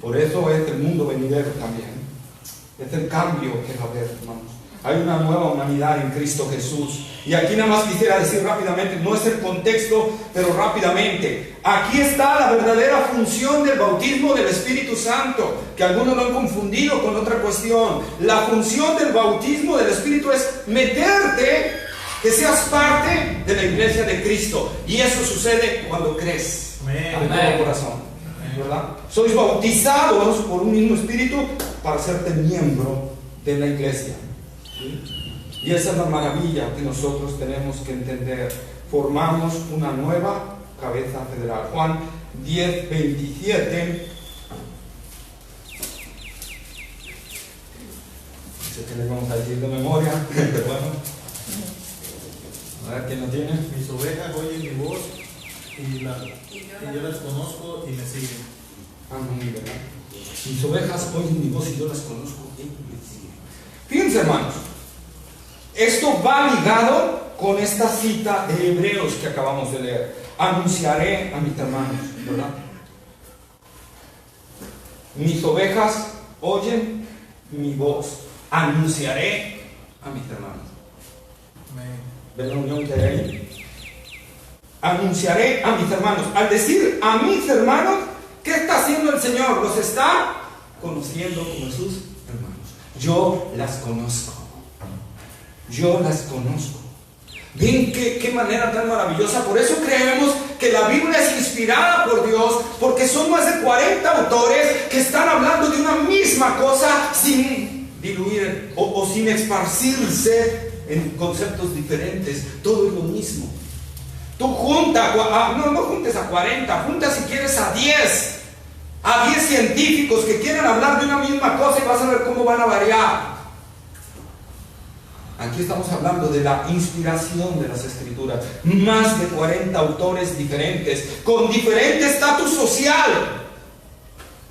Por eso es el mundo venidero también. Es el cambio que va a haber, hermanos. Hay una nueva humanidad en Cristo Jesús. Y aquí nada más quisiera decir rápidamente, no es el contexto, pero rápidamente. Aquí está la verdadera función del bautismo del Espíritu Santo, que algunos lo han confundido con otra cuestión. La función del bautismo del Espíritu es meterte, que seas parte de la iglesia de Cristo. Y eso sucede cuando crees. Amén. De todo corazón. ¿Verdad? Sois bautizados por un mismo Espíritu para hacerte miembro de la iglesia. ¿Sí? Y esa es la maravilla que nosotros tenemos que entender. Formamos una nueva cabeza federal. Juan 10:27. Sé que le vamos a decir de memoria, pero bueno. A ver quién lo tiene. Mis ovejas oyen mi voz y yo las conozco y me siguen. Amén, ¿verdad? Mis ovejas oyen mi voz y yo las conozco y me siguen. Fíjense, hermanos. Esto va ligado con esta cita de Hebreos que acabamos de leer. Anunciaré a mis hermanos, ¿verdad? Mis ovejas oyen mi voz. Anunciaré a mis hermanos. Amén. ¿Ven la unión que hay ahí? Anunciaré a mis hermanos. Al decir a mis hermanos, ¿qué está haciendo el Señor? Los está conociendo como sus hermanos. Yo las conozco. Yo las conozco. ¿Ven qué manera tan maravillosa? Por eso creemos que la Biblia es inspirada por Dios, porque son más de 40 autores que están hablando de una misma cosa sin diluir o sin esparcirse en conceptos diferentes. Todo es lo mismo. Tú junta, no juntes a 40, junta si quieres a 10 científicos que quieran hablar de una misma cosa y vas a ver cómo van a variar. Aquí estamos hablando de la inspiración de las Escrituras. Más de 40 autores diferentes, con diferente estatus social,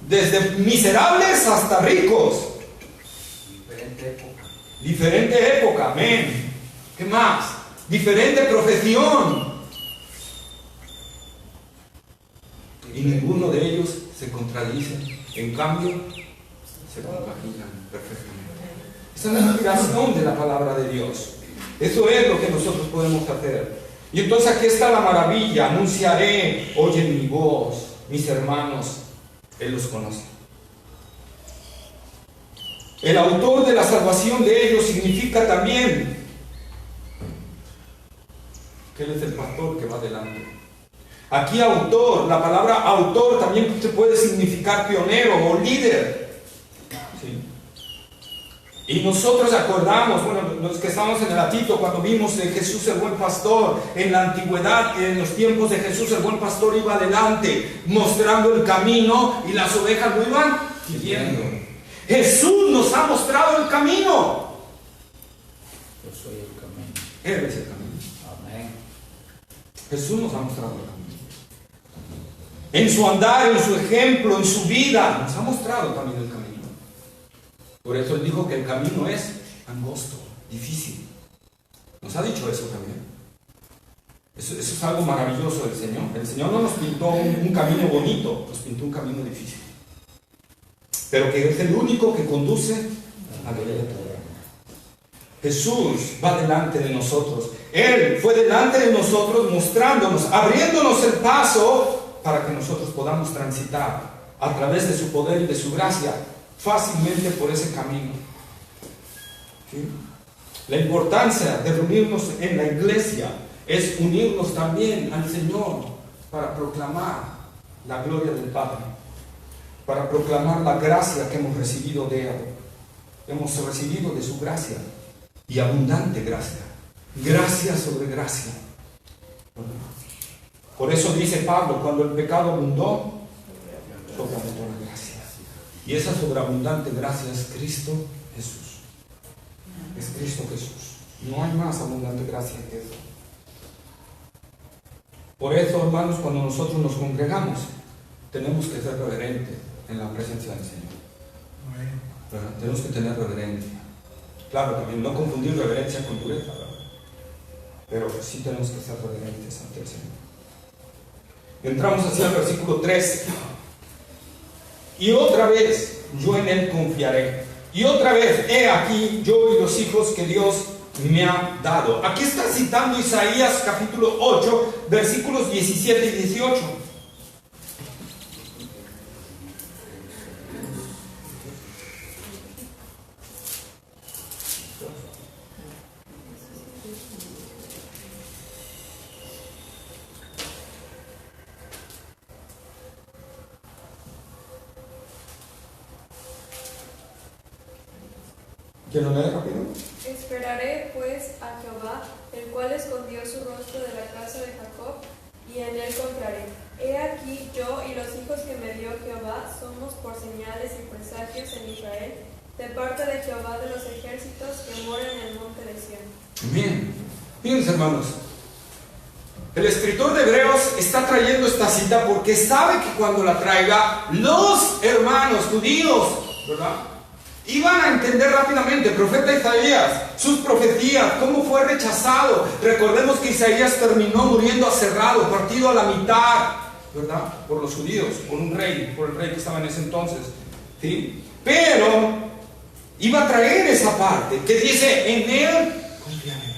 desde miserables hasta ricos. Diferente época, amén. ¿Qué más? Diferente profesión. Y ninguno de ellos se contradice. En cambio, se compaginan perfectamente. Esa es la inspiración de la palabra de Dios. Eso es lo que nosotros podemos hacer. Y entonces aquí está la maravilla. Anunciaré, oyen mi voz, mis hermanos, Él los conoce. El autor de la salvación de ellos significa también que Él es el pastor que va adelante. Aquí autor, la palabra autor también se puede significar pionero o líder. ¿Sí? Y nosotros acordamos, bueno, los que estamos en el atito, cuando vimos de Jesús el buen pastor, en la antigüedad, en los tiempos de Jesús el buen pastor iba adelante, mostrando el camino y las ovejas lo iban siguiendo. Jesús nos ha mostrado el camino. Yo soy el camino. Él es el camino. Amén. Jesús nos ha mostrado el camino. En su andar, en su ejemplo, en su vida, nos ha mostrado también el camino. Por eso Él dijo que el camino es angosto, difícil. Nos ha dicho eso también. Eso es algo maravilloso del Señor. El Señor no nos pintó un camino bonito, nos pintó un camino difícil. Pero que es el único que conduce a la vida eterna. Jesús va delante de nosotros. Él fue delante de nosotros mostrándonos, abriéndonos el paso para que nosotros podamos transitar a través de su poder y de su gracia fácilmente por ese camino. ¿Sí? La importancia de reunirnos en la iglesia es unirnos también al Señor para proclamar la gloria del Padre, para proclamar la gracia que hemos recibido de Él. Hemos recibido de su gracia, y abundante gracia, gracia sobre gracia. Por eso dice Pablo, cuando el pecado abundó, sobreabundó la gracia. Y esa sobreabundante gracia es Cristo Jesús. Es Cristo Jesús. No hay más abundante gracia que eso. Por eso, hermanos, cuando nosotros nos congregamos, tenemos que ser reverentes en la presencia del Señor. ¿Verdad? Tenemos que tener reverencia. Claro, también no confundir reverencia con dureza, ¿verdad? Pero sí tenemos que ser reverentes ante el Señor. Entramos hacia el versículo 13. Y otra vez, yo en Él confiaré. Y otra vez, he aquí yo y los hijos que Dios me ha dado. Aquí está citando Isaías capítulo 8, versículos 17 y 18. ¿Quién lo lee rápido? Esperaré pues a Jehová, el cual escondió su rostro de la casa de Jacob, y en él confiaré. He aquí yo y los hijos que me dio Jehová somos por señales y presagios en Israel, de parte de Jehová de los ejércitos que mora en el monte de Sión. Bien, fíjense, hermanos, el escritor de Hebreos está trayendo esta cita porque sabe que cuando la traiga, los hermanos judíos, ¿verdad?, iban a entender rápidamente. El profeta Isaías, sus profecías, cómo fue rechazado. Recordemos que Isaías terminó muriendo aserrado, partido a la mitad, ¿verdad?, por los judíos, por un rey, por el rey que estaba en ese entonces, ¿sí? Pero iba a traer esa parte que dice: en Él confiaré,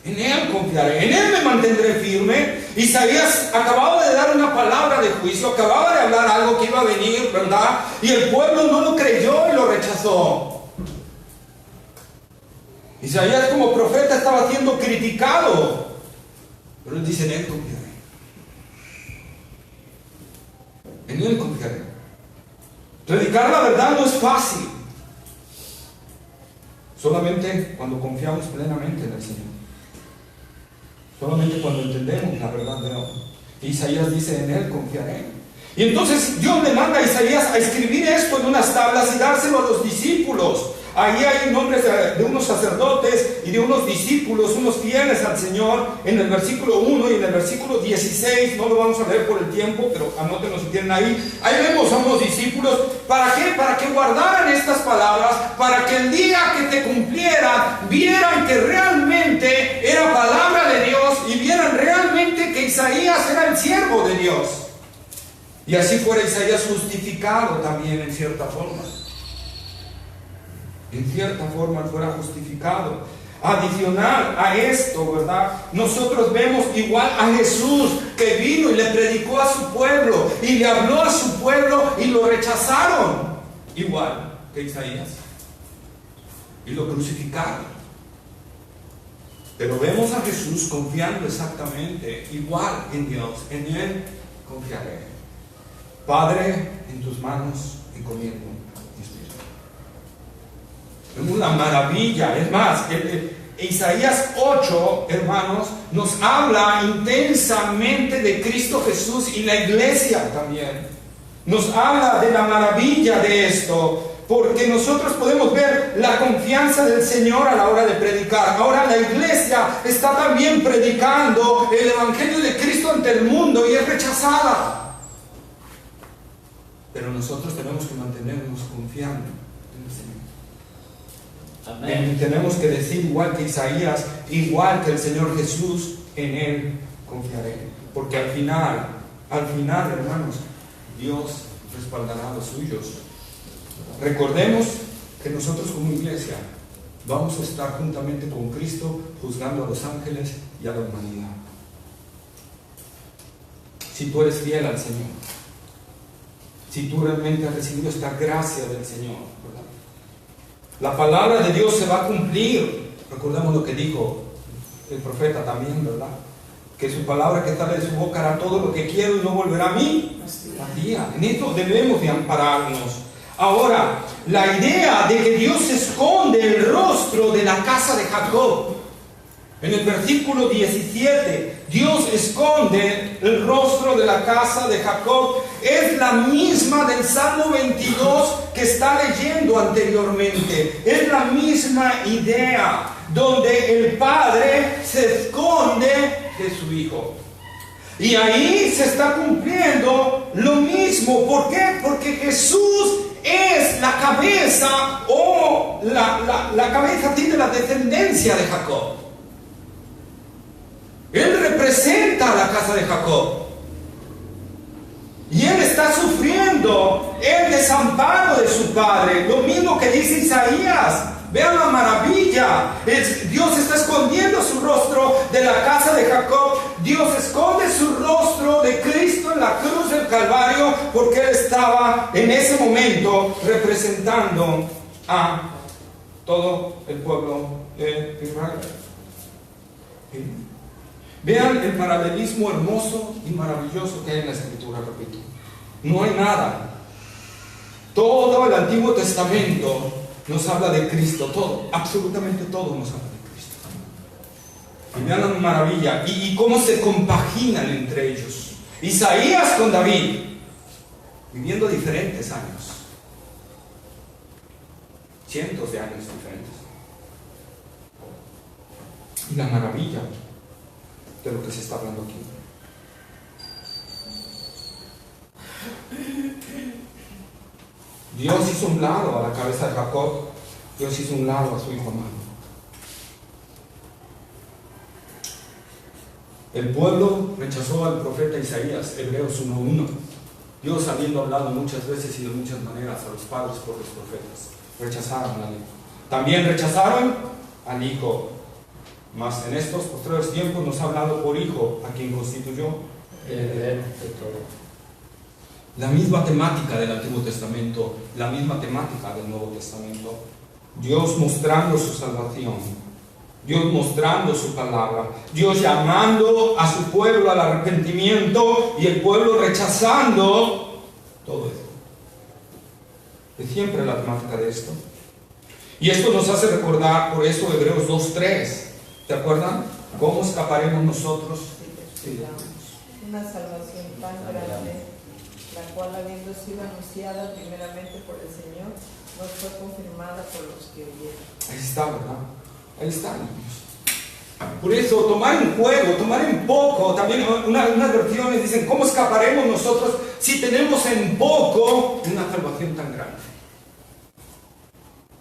en Él confiaré, en Él me mantendré firme. Isaías acababa de dar una palabra de juicio, acababa de hablar algo que iba a venir, ¿verdad? Y el pueblo no lo creyó y lo rechazó. Isaías como profeta estaba siendo criticado, pero él dice: en Él confiaré, en Él confiaré. Predicar la verdad no es fácil, solamente cuando confiamos plenamente en el Señor, solamente cuando entendemos la verdad de Él. Isaías dice: en Él confiaré. Y entonces Dios le manda a Isaías a escribir esto en unas tablas y dárselo a los discípulos. Ahí hay nombres de unos sacerdotes y de unos discípulos, unos fieles al Señor, en el versículo 1 y en el versículo 16. No lo vamos a leer por el tiempo, pero anótenlo si tienen ahí. Ahí vemos a unos discípulos. ¿Para qué? Para que guardaran estas palabras, para que el día que te cumplieran, vieran que realmente era palabra de Dios y vieran realmente que Isaías era el siervo de Dios. Y así fuera Isaías justificado también en cierta forma. En cierta forma fuera justificado. Adicional a esto, ¿verdad?, nosotros vemos igual a Jesús, que vino y le predicó a su pueblo y le habló a su pueblo y lo rechazaron, igual que Isaías, y lo crucificaron. Pero vemos a Jesús confiando exactamente igual en Dios. En Él confiaré. Padre, en tus manos encomiendo mi espíritu. Es una maravilla. Es más, Isaías 8, hermanos, nos habla intensamente de Cristo Jesús y la iglesia también. Nos habla de la maravilla de esto, porque nosotros podemos ver la confianza del Señor a la hora de predicar. Ahora la iglesia está también predicando el Evangelio de Cristo ante el mundo y es rechazada. Pero nosotros tenemos que mantenernos confiando en el Señor. Amén. Y tenemos que decir igual que Isaías, igual que el Señor Jesús: en Él confiaré. Porque al final, hermanos, Dios respaldará a los suyos. Recordemos que nosotros como iglesia vamos a estar juntamente con Cristo juzgando a los ángeles y a la humanidad. si tú eres fiel al Señor, si tú realmente has recibido esta gracia del Señor, ¿verdad? La palabra de Dios se va a cumplir. Recordemos lo que dijo el profeta también, ¿verdad? Que su palabra que sale de su boca hará todo lo que quiero y no volverá a mí vacía. En esto debemos de ampararnos. Ahora, la idea de que Dios esconde el rostro de la casa de Jacob. En el versículo 17, Dios esconde el rostro de la casa de Jacob. Es la misma del Salmo 22 que está leyendo anteriormente. Es la misma idea, donde el Padre se esconde de su Hijo. Y ahí se está cumpliendo lo mismo. ¿Por qué? Porque Jesús es la cabeza o la cabeza de la descendencia de Jacob. Él representa a la casa de Jacob. Y él está sufriendo el desamparo de su padre. Lo mismo que dice Isaías. Vean la maravilla. Dios está escondiendo su rostro de la casa de Jacob. Dios esconde su rostro de Cristo en la cruz del Calvario, porque él estaba en ese momento representando a todo el pueblo de Israel. Vean el paralelismo hermoso y maravilloso que hay en la Escritura, repito. No hay nada. Todo el Antiguo Testamento nos habla de Cristo, todo, absolutamente todo nos habla de Cristo. Y vean la maravilla y cómo se compaginan entre ellos. Isaías con David, viviendo diferentes años, cientos de años diferentes. Y la maravilla de lo que se está hablando aquí. Dios hizo un lado a la cabeza de Jacob, Dios hizo un lado a su hijo amado. El pueblo rechazó al profeta Isaías, Hebreos 1:1. Dios, habiendo hablado muchas veces y de muchas maneras a los padres por los profetas, rechazaron al hijo. También rechazaron al hijo. Mas en estos posteriores tiempos nos ha hablado por hijo, a quien constituyó el trono. La misma temática del Antiguo Testamento, la misma temática del Nuevo Testamento. Dios mostrando su salvación, Dios mostrando su palabra, Dios llamando a su pueblo al arrepentimiento y el pueblo rechazando todo esto. Es siempre la temática de esto. Y esto nos hace recordar, por eso, Hebreos 2:3. ¿Te acuerdan? ¿Cómo escaparemos nosotros? Sí. Una salvación tan grande, la cual, habiendo sido anunciada primeramente por el Señor, nos fue confirmada por los que oyeron. Ahí está, ¿verdad? Ahí está, niños. Por eso, tomar en juego, tomar en poco. También unas versiones dicen, ¿cómo escaparemos nosotros si tenemos en poco una salvación tan grande?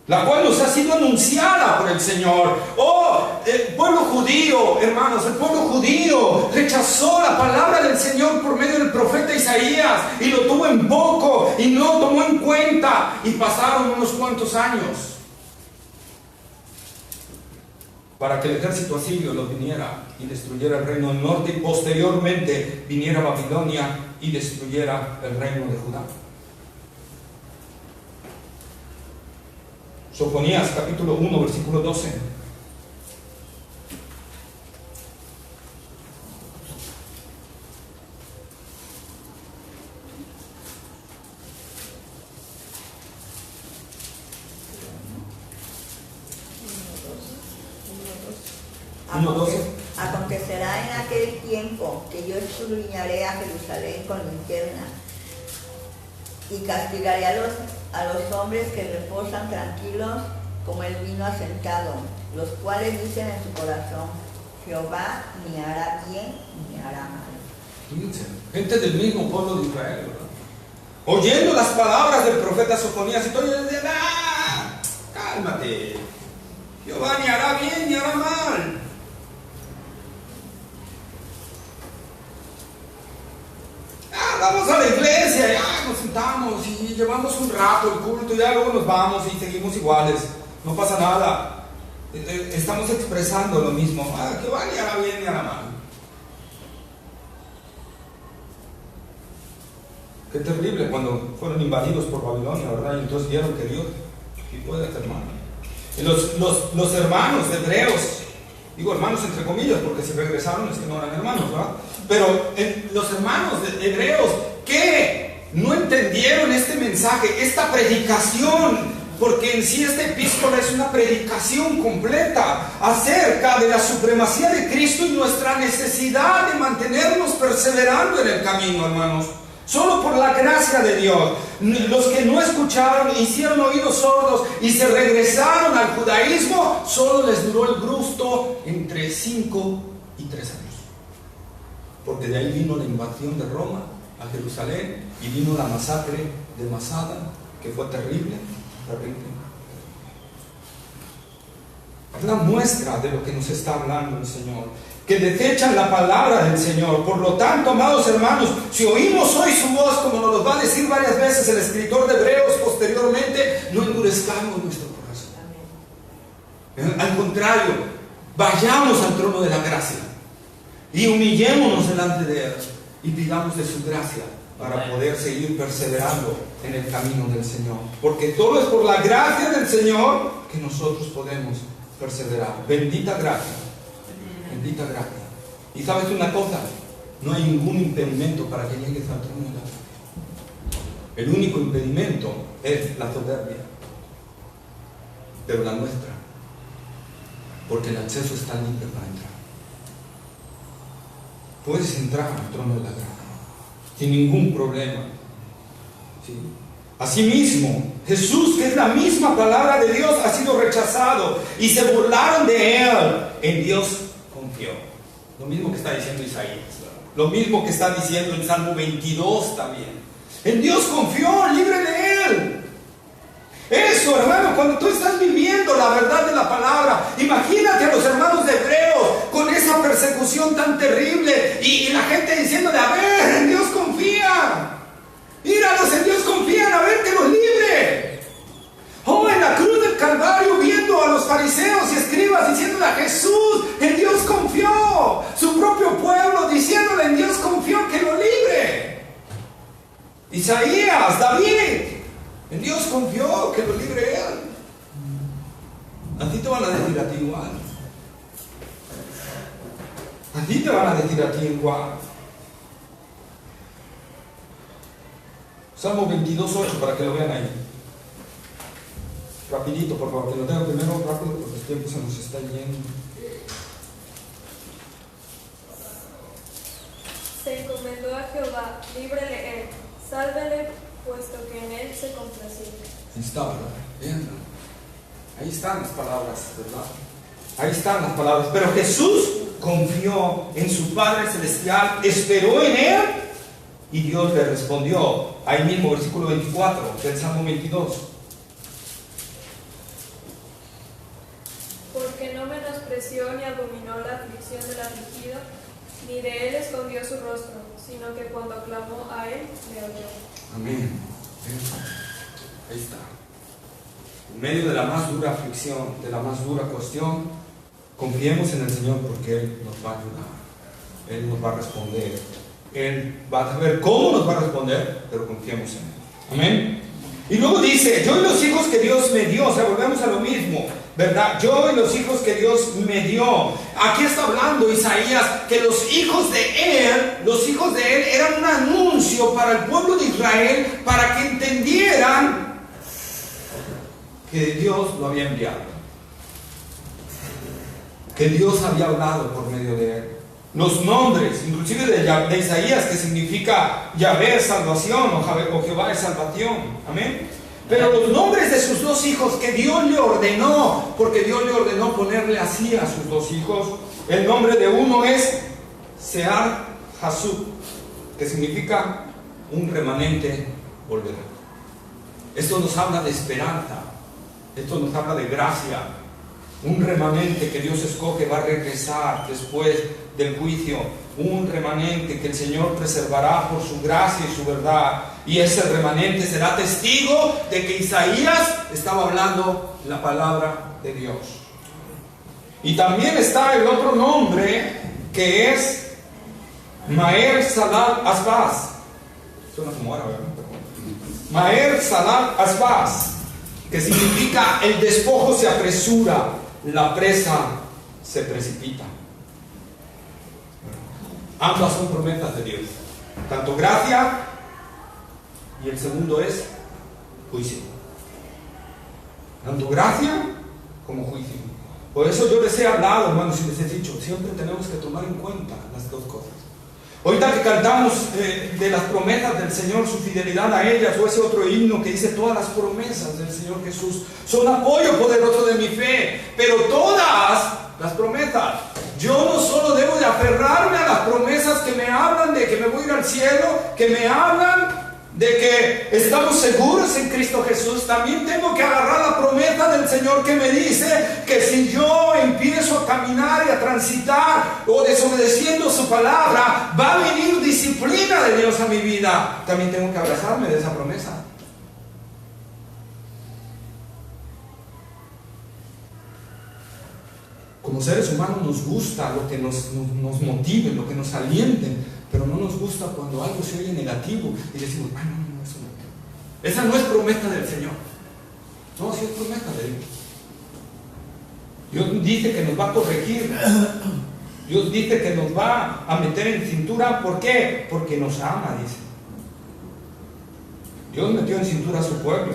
La cual nos ha sido anunciada por el Señor. Oh, el pueblo judío, hermanos, el pueblo judío rechazó la palabra del Señor por medio del profeta Isaías y lo tuvo en poco y no lo tomó en cuenta, y pasaron unos cuantos años para que el ejército asirio lo viniera y destruyera el reino del norte, y posteriormente viniera Babilonia y destruyera el reino de Judá. Sofonías capítulo 1 versículo 12. Acontecerá en aquel tiempo que yo escudriñaré a Jerusalén con linterna y castigaré a los hombres que reposan tranquilos como el vino asentado, los cuales dicen en su corazón, Jehová ni hará bien ni hará mal. Fíjense, gente del mismo pueblo de Israel, ¿verdad? Oyendo las palabras del profeta Sofonías, y todos dicen, cálmate, Jehová ni hará bien ni hará mal. Vamos a la iglesia, ya nos sentamos y llevamos un rato el culto, y ya luego nos vamos y seguimos iguales, no pasa nada. Estamos expresando lo mismo, que va ni hará bien ni hará mal. Qué terrible cuando fueron invadidos por Babilonia, ¿verdad? Y entonces vieron que Dios sí puede hacer mal. Y los hermanos hebreos, digo hermanos entre comillas, porque si regresaron es que no eran hermanos, ¿verdad? Pero los hermanos hebreos que no entendieron este mensaje, esta predicación, porque en sí esta epístola es una predicación completa acerca de la supremacía de Cristo y nuestra necesidad de mantenernos perseverando en el camino, hermanos. Solo por la gracia de Dios. Los que no escucharon, hicieron oídos sordos y se regresaron al judaísmo, solo les duró el gusto entre 5 y 3 años. Porque de ahí vino la invasión de Roma a Jerusalén y vino la masacre de Masada, que fue terrible. Es la muestra de lo que nos está hablando el Señor, que desechan la palabra del Señor. Por lo tanto, amados hermanos, si oímos hoy su voz, como nos lo va a decir varias veces el escritor de Hebreos posteriormente, no endurezcamos nuestro corazón. Al contrario, vayamos al trono de la gracia y humillémonos delante de Él y pidamos de su gracia para poder seguir perseverando en el camino del Señor. Porque todo es por la gracia del Señor que nosotros podemos perseverar. Bendita gracia. Bendita gracia. Y sabes una cosa, no hay ningún impedimento para que llegues al trono de la gracia. El único impedimento es la soberbia, pero la nuestra, porque el acceso está libre para entrar. Puedes entrar al trono de la gracia sin ningún problema. ¿Sí? Asimismo, Jesús, que es la misma palabra de Dios, ha sido rechazado y se burlaron de Él. En Dios confió. Lo mismo que está diciendo Isaías, lo mismo que está diciendo en Salmo 22 también. En Dios confió, libre de Él. Eso, hermano, cuando tú estás viviendo la verdad de la palabra, imagínate a los hermanos de Hebreos con esa persecución tan terrible y la gente diciéndole, a ver, en Dios confía. Míralos, en Dios confían, a ver que los libre. Oh, en la cruz del Calvario, viendo a los fariseos y escribas diciéndole a Jesús, en Dios confió. Su propio pueblo diciéndole, en Dios confió, que lo libre. Isaías, David, en Dios confió, que lo libre Él. A ti te van a decir a ti igual. A ti te van a decir a ti igual. Salmo 22:8, para que lo vean ahí. Rapidito, por favor, que lo tengan primero rápido, porque el tiempo se nos está yendo. Se encomendó a Jehová, líbrele Él, sálvele, puesto que en Él se complació. Ahí está, ¿verdad? Vean. Ahí están las palabras, ¿verdad? Ahí están las palabras. Pero Jesús confió en su Padre Celestial, esperó en Él y Dios le respondió. Ahí mismo, versículo 24 del Salmo 22. Porque no menospreció ni abominó la aflicción del afligido, ni de él escondió su rostro, sino que cuando clamó a él, le oyó. Amén. Ahí está. En medio de la más dura aflicción, de la más dura cuestión, confiemos en el Señor porque Él nos va a ayudar. Él nos va a responder. Él va a saber cómo nos va a responder, pero confiemos en Él. Amén. Y luego dice, yo y los hijos que Dios me dio, o sea, volvemos a lo mismo, ¿verdad? Yo y los hijos que Dios me dio. Aquí está hablando Isaías que los hijos de Él eran un anuncio para el pueblo de Israel, para que entendieran que Dios lo había enviado, que Dios había hablado por medio de Él. Los nombres, inclusive de Isaías, que significa Yahvé es salvación, o Jehová es salvación. Amén. Pero los nombres de sus dos hijos que Dios le ordenó, porque Dios le ordenó ponerle así a sus dos hijos. El nombre de uno es Sear Hasub, que significa un remanente volverá. Esto nos habla de esperanza, esto nos habla de gracia. Un remanente que Dios escoge va a regresar después del juicio. Un remanente que el Señor preservará por su gracia y su verdad. Y ese remanente será testigo de que Isaías estaba hablando la palabra de Dios. Y también está el otro nombre que es Maher Salal Asbaz, Suena como árabe, ¿no? Maer Salat Asbaz, que significa el despojo se apresura, la presa se precipita. Ambas son promesas de Dios. Tanto gracia y el segundo es juicio. Tanto gracia como juicio. Por eso yo les he hablado, hermanos, y les he dicho, siempre tenemos que tomar en cuenta las dos cosas. Ahorita que cantamos de las promesas del Señor, su fidelidad a ellas, o ese otro himno que dice todas las promesas del Señor Jesús son apoyo poderoso de mi fe, pero todas las promesas, yo no solo debo de aferrarme a las promesas que me hablan de que me voy a ir al cielo, que me hablan de que estamos seguros en Cristo Jesús, también tengo que agarrar la promesa del Señor que me dice que si yo empiezo a caminar y a transitar o desobedeciendo su palabra, va a venir disciplina de Dios a mi vida. También tengo que abrazarme de esa promesa. Como seres humanos nos gusta lo que nos motive, lo que nos aliente, pero no nos gusta cuando algo se oye negativo y decimos, ay, no, eso no. Esa no es promesa del Señor. No, sí es promesa de Dios. Dios dice que nos va a corregir. Dios dice que nos va a meter en cintura. ¿Por qué? Porque nos ama, dice. Dios metió en cintura a su pueblo.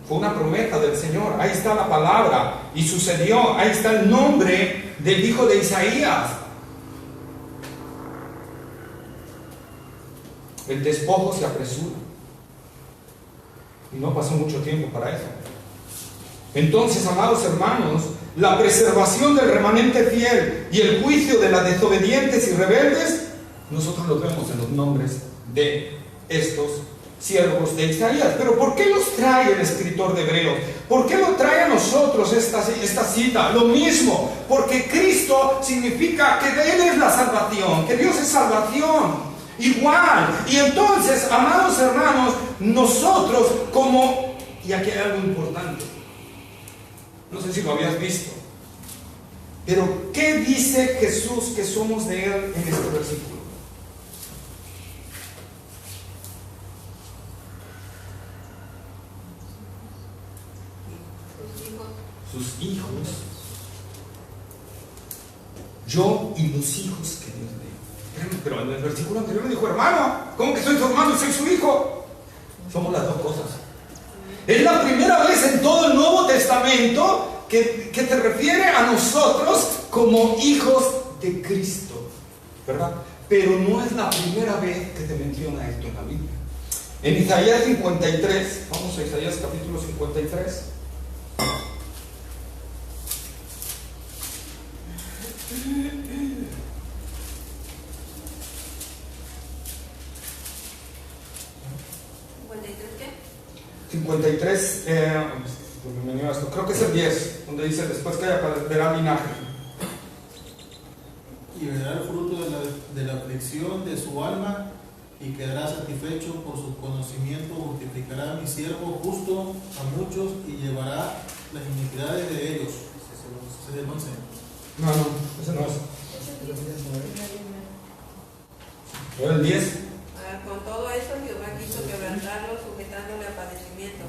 Fue una promesa del Señor. Ahí está la palabra. Y sucedió. Ahí está el nombre del hijo de Isaías. El despojo se apresura. Y no pasó mucho tiempo para eso. Entonces, amados hermanos, la preservación del remanente fiel y el juicio de las desobedientes y rebeldes, nosotros lo vemos en los nombres de estos siervos de Isaías. Pero ¿por qué los trae el escritor de Hebreos? ¿Por qué lo trae a nosotros esta cita? Lo mismo, porque Cristo significa que de Él es la salvación, que Dios es salvación. Igual. Y entonces, amados hermanos, nosotros como... Y aquí hay algo importante. No sé si lo habías visto. Pero, ¿qué dice Jesús que somos de Él en este versículo? Sus hijos. Yo y los hijos que Dios me dio. Pero en el versículo anterior me dijo, hermano, ¿cómo que soy su hermano y soy su hijo? Somos las dos cosas. Es la primera vez en todo el Nuevo Testamento que te refiere a nosotros como hijos de Cristo, ¿verdad? Pero no es la primera vez que te menciona esto en la Biblia. En Isaías 53, vamos a Isaías capítulo 53. Creo que es el 10, donde dice después que verá linaje. Y verá el fruto de la aflicción de su alma y quedará satisfecho por su conocimiento, multiplicará a mi siervo justo a muchos y llevará las iniquidades de ellos. ¿Ese es el 11? No, ese no es. ¿Era el 10? Con todo eso Jehová quiso quebrantarlo, sujetándole a padecimiento.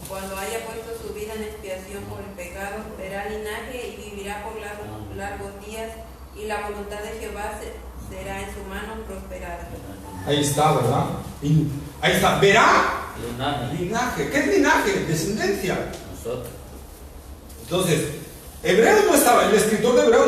Cuando haya puesto su vida en expiación por el pecado, verá linaje y vivirá por largos días, y la voluntad de Jehová será en su mano prosperada. Ahí está, ¿verdad? Ahí está, verá Linaje. ¿Qué es linaje? Descendencia. Nosotros. Entonces, Hebreos no estaba, el escritor de Hebreos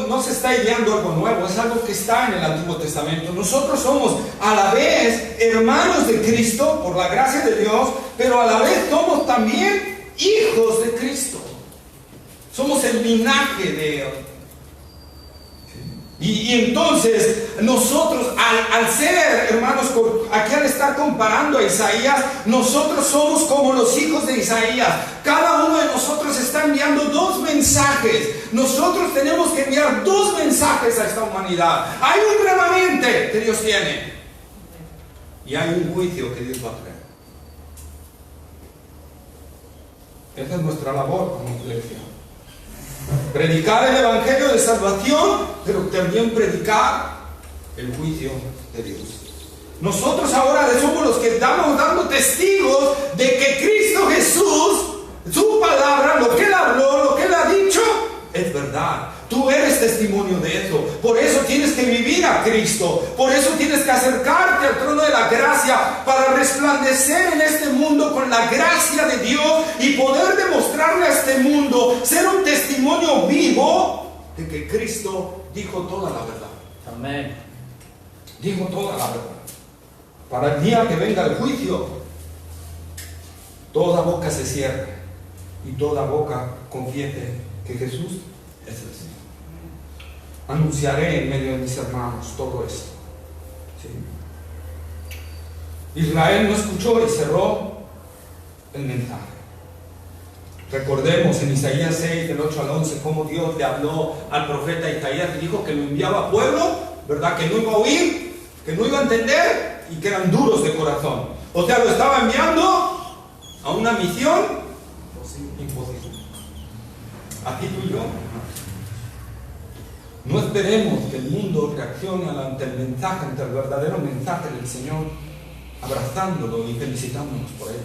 no se está ideando algo nuevo, es algo que está en el Antiguo Testamento. Nosotros somos a la vez hermanos de Cristo por la gracia de Dios, pero a la vez somos también hijos de Cristo. Somos el linaje de Él. Y entonces nosotros al ser, hermanos, aquí al estar comparando a Isaías, nosotros somos como los hijos de Isaías. Cada uno de nosotros está enviando dos mensajes. Nosotros tenemos que enviar dos mensajes a esta humanidad. Hay un remanente que Dios tiene y hay un juicio que Dios va a traer. Esa es nuestra labor como iglesia. Predicar el evangelio de salvación, pero también predicar el juicio de Dios. Nosotros ahora somos los que estamos dando testigos de que Cristo Jesús, su palabra, lo que Él habló, lo que Él ha dicho, es verdad. Tú eres testimonio de eso. Por eso tienes que vivir a Cristo. Por eso tienes que acercarte al trono de la gracia para resplandecer en este mundo con la gracia de Dios y poder demostrarle a este mundo, ser un testimonio vivo de que Cristo dijo toda la verdad. Amén. Dijo toda la verdad. Para el día que venga el juicio, toda boca se cierre y toda boca confiese que Jesús es el Señor. Anunciaré en medio de mis hermanos todo esto. ¿Sí? Israel no escuchó y cerró el mensaje. Recordemos en Isaías 6, del 8 al 11, cómo Dios le habló al profeta Isaías y dijo que lo enviaba a pueblo, ¿verdad? Que no iba a oír, que no iba a entender y que eran duros de corazón. O sea, lo estaba enviando a una misión imposible. Aquí tú y yo. No esperemos que el mundo reaccione ante el mensaje, ante el verdadero mensaje del Señor, abrazándolo y felicitándonos por él.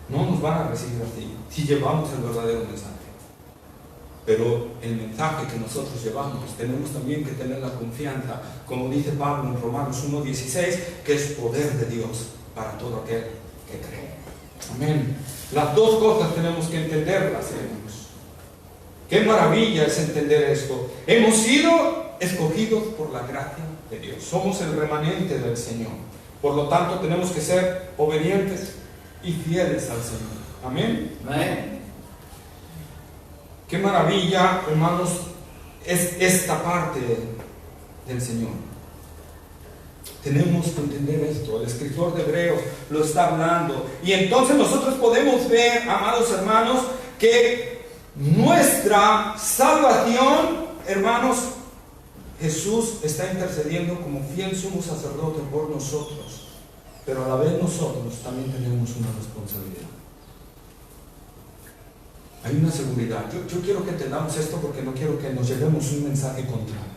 No nos van a recibir así, si llevamos el verdadero mensaje. Pero el mensaje que nosotros llevamos, tenemos también que tener la confianza, como dice Pablo en Romanos 1:16, que es poder de Dios para todo aquel que cree. Amén. Las dos cosas tenemos que entenderlas, hermanos. Qué maravilla es entender esto. Hemos sido escogidos por la gracia de Dios. Somos el remanente del Señor. Por lo tanto, tenemos que ser obedientes y fieles al Señor. Amén. Amén. Qué maravilla, hermanos, es esta parte del Señor. Tenemos que entender esto. El escritor de Hebreos lo está hablando. Y entonces nosotros podemos ver, amados hermanos, que nuestra salvación, hermanos, Jesús está intercediendo como fiel sumo sacerdote por nosotros, pero a la vez nosotros también tenemos una responsabilidad. Hay una seguridad. Yo quiero que entendamos esto porque no quiero que nos llevemos un mensaje contrario.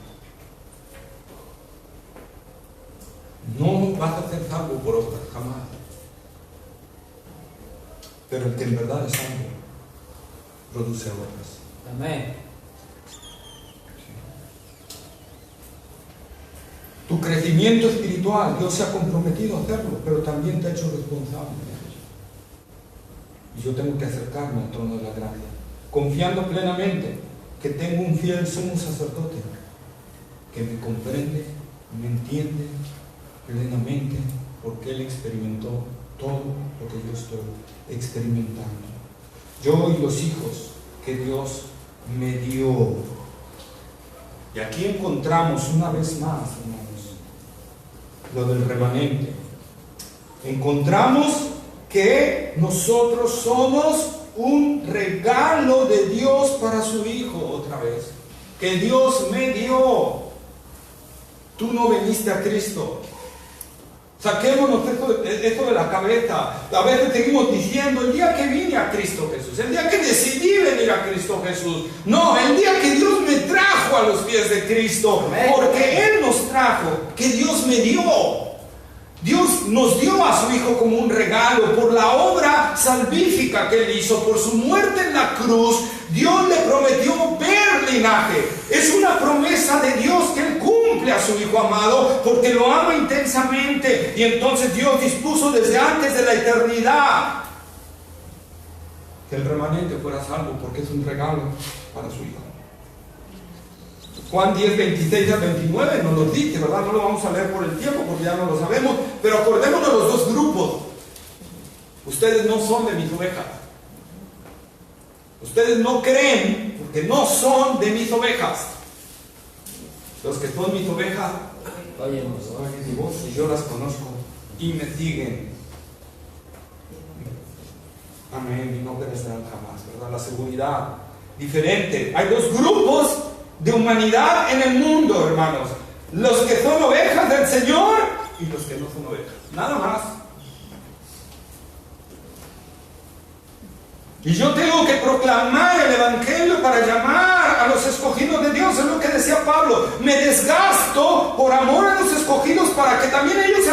No vas a ser salvo por obras, jamás. Pero el que en verdad es salvo produce obras. Amén. Tu crecimiento espiritual, Dios se ha comprometido a hacerlo, pero también te ha hecho responsable de ello. Y yo tengo que acercarme al trono de la gracia, confiando plenamente que tengo un fiel sumo sacerdote que me comprende, me entiende plenamente, porque Él experimentó todo lo que yo estoy experimentando. Yo y los hijos que Dios me dio. Y aquí encontramos una vez más, hermanos, lo del remanente. Encontramos que nosotros somos un regalo de Dios para su Hijo, otra vez. Que Dios me dio. Tú no viniste a Cristo. Saquémonos esto de la cabeza. A veces seguimos diciendo, el día que vine a Cristo Jesús, el día que decidí venir a Cristo Jesús. No, el día que Dios me trajo a los pies de Cristo. Porque Él nos trajo, que Dios me dio. Dios nos dio a su Hijo como un regalo por la obra salvífica que Él hizo, por su muerte en la cruz. Dios le prometió ver linaje. Es una promesa de Dios que Él cumple a su Hijo amado porque lo ama intensamente. Y entonces Dios dispuso desde antes de la eternidad que el remanente fuera salvo porque es un regalo para su Hijo. Juan 10, 26 al 29 nos lo dice, ¿verdad? No lo vamos a leer por el tiempo porque ya no lo sabemos, pero acordémonos de los dos grupos. Ustedes no son de mis ovejas. Ustedes no creen porque no son de mis ovejas. Los que son mis ovejas oyen mi voz y yo las conozco y me siguen. Amén, y no perecerán jamás, ¿verdad? La seguridad diferente. Hay dos grupos de humanidad en el mundo, hermanos. Los que son ovejas del Señor y los que no son ovejas. Nada más. Y yo tengo que proclamar el Evangelio para llamar a los escogidos de Dios. Es lo que decía Pablo. Me desgasto por amor a los escogidos para que también ellos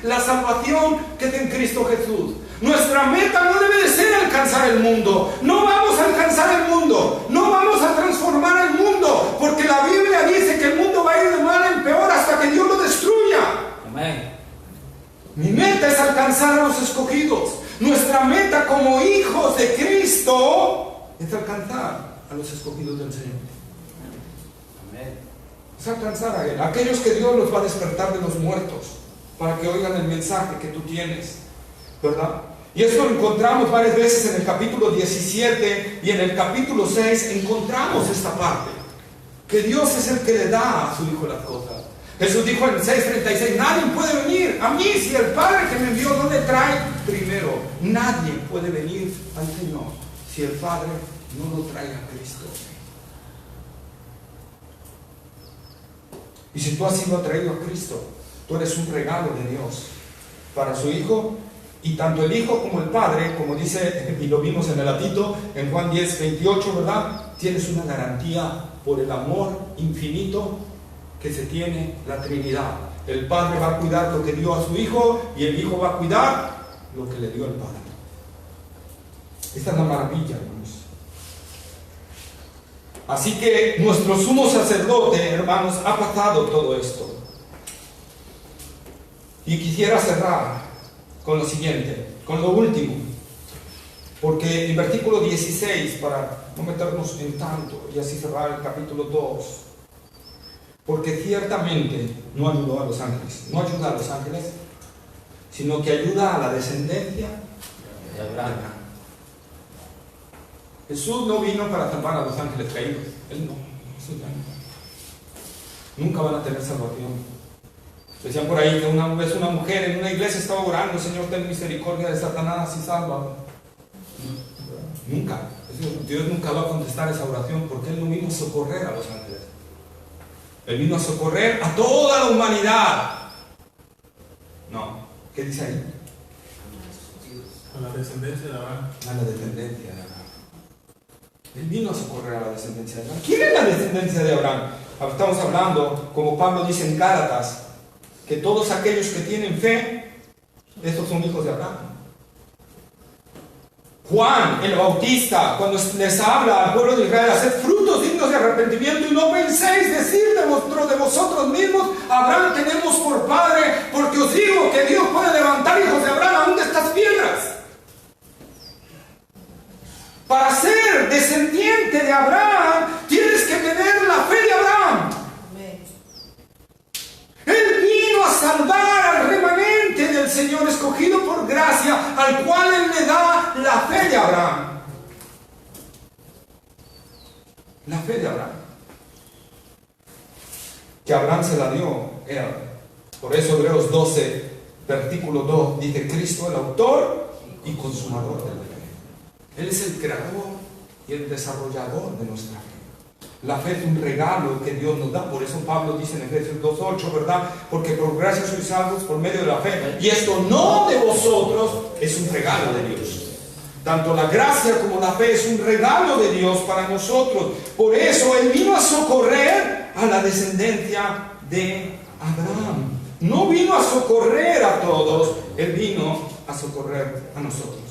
la salvación que es en Cristo Jesús. Nuestra meta no debe de ser alcanzar el mundo. No vamos a alcanzar el mundo. No vamos a transformar el mundo. Porque la Biblia dice que el mundo va a ir de mal en peor hasta que Dios lo destruya. Amén. Mi meta es alcanzar a los escogidos. Nuestra meta como hijos de Cristo es alcanzar a los escogidos del Señor. Amén. Es alcanzar a Él. Aquellos que Dios los va a despertar de los muertos para que oigan el mensaje que tú tienes, ¿verdad? Y esto lo encontramos varias veces en el capítulo 17 y en el capítulo 6 encontramos esta parte, que Dios es el que le da a su Hijo las cosas. Jesús dijo en el 6:36, nadie puede venir a mí si el Padre que me envió no le trae primero. Nadie puede venir al Señor si el Padre no lo trae a Cristo. Y si tú has sido atraído a Cristo, tú eres un regalo de Dios para su Hijo. Y tanto el Hijo como el Padre, como dice, y lo vimos en el latito, en Juan 10:28, ¿verdad? Tienes una garantía por el amor infinito que se tiene la Trinidad. El Padre va a cuidar lo que dio a su Hijo y el Hijo va a cuidar lo que le dio el Padre. Esta es la maravilla, hermanos. Así que nuestro sumo sacerdote, hermanos, ha pasado todo esto. Y quisiera cerrar con lo siguiente, con lo último. Porque el versículo 16, para no meternos en tanto y así cerrar el capítulo 2, porque ciertamente no ayudó a los ángeles, no ayuda a los ángeles, sino que ayuda a la descendencia de Abraham. Jesús no vino para salvar a los ángeles caídos. Él no. Jesús ya no. Nunca van a tener salvación. Decían por ahí que una vez una mujer en una iglesia estaba orando, Señor, ten misericordia de Satanás y salva. Nunca. Dios nunca va a contestar esa oración porque Él no vino a socorrer a los ángeles. Él vino a socorrer a toda la humanidad. No. ¿Qué dice ahí? A la descendencia de Abraham. A la descendencia de Abraham. Él vino a socorrer a la descendencia de Abraham. ¿Quién es la descendencia de Abraham? Estamos hablando, como Pablo dice en Gálatas, que todos aquellos que tienen fe, estos son hijos de Abraham. Juan, el Bautista, cuando les habla al pueblo de Israel, haced frutos dignos de arrepentimiento y no penséis decir de vosotros mismos, Abraham tenemos por padre, porque os digo que Dios puede levantar hijos de Abraham aún de estas piedras. Para ser descendiente de Abraham, tienes que tener la fe de Abraham. Él vino a salvar al remanente del Señor escogido por gracia, al cual Él le da la fe de Abraham. La fe de Abraham. Que Abraham se la dio él. Por eso Hebreos 12, versículo 2, dice Cristo el autor y consumador de la fe. Él es el creador y el desarrollador de nuestra fe. La fe es un regalo que Dios nos da. Por eso Pablo dice en Efesios 2:8, ¿verdad? Porque por gracia sois salvos por medio de la fe. Y esto no de vosotros, es un regalo de Dios. Tanto la gracia como la fe es un regalo de Dios para nosotros. Por eso Él vino a socorrer a la descendencia de Abraham. No vino a socorrer a todos, Él vino a socorrer a nosotros.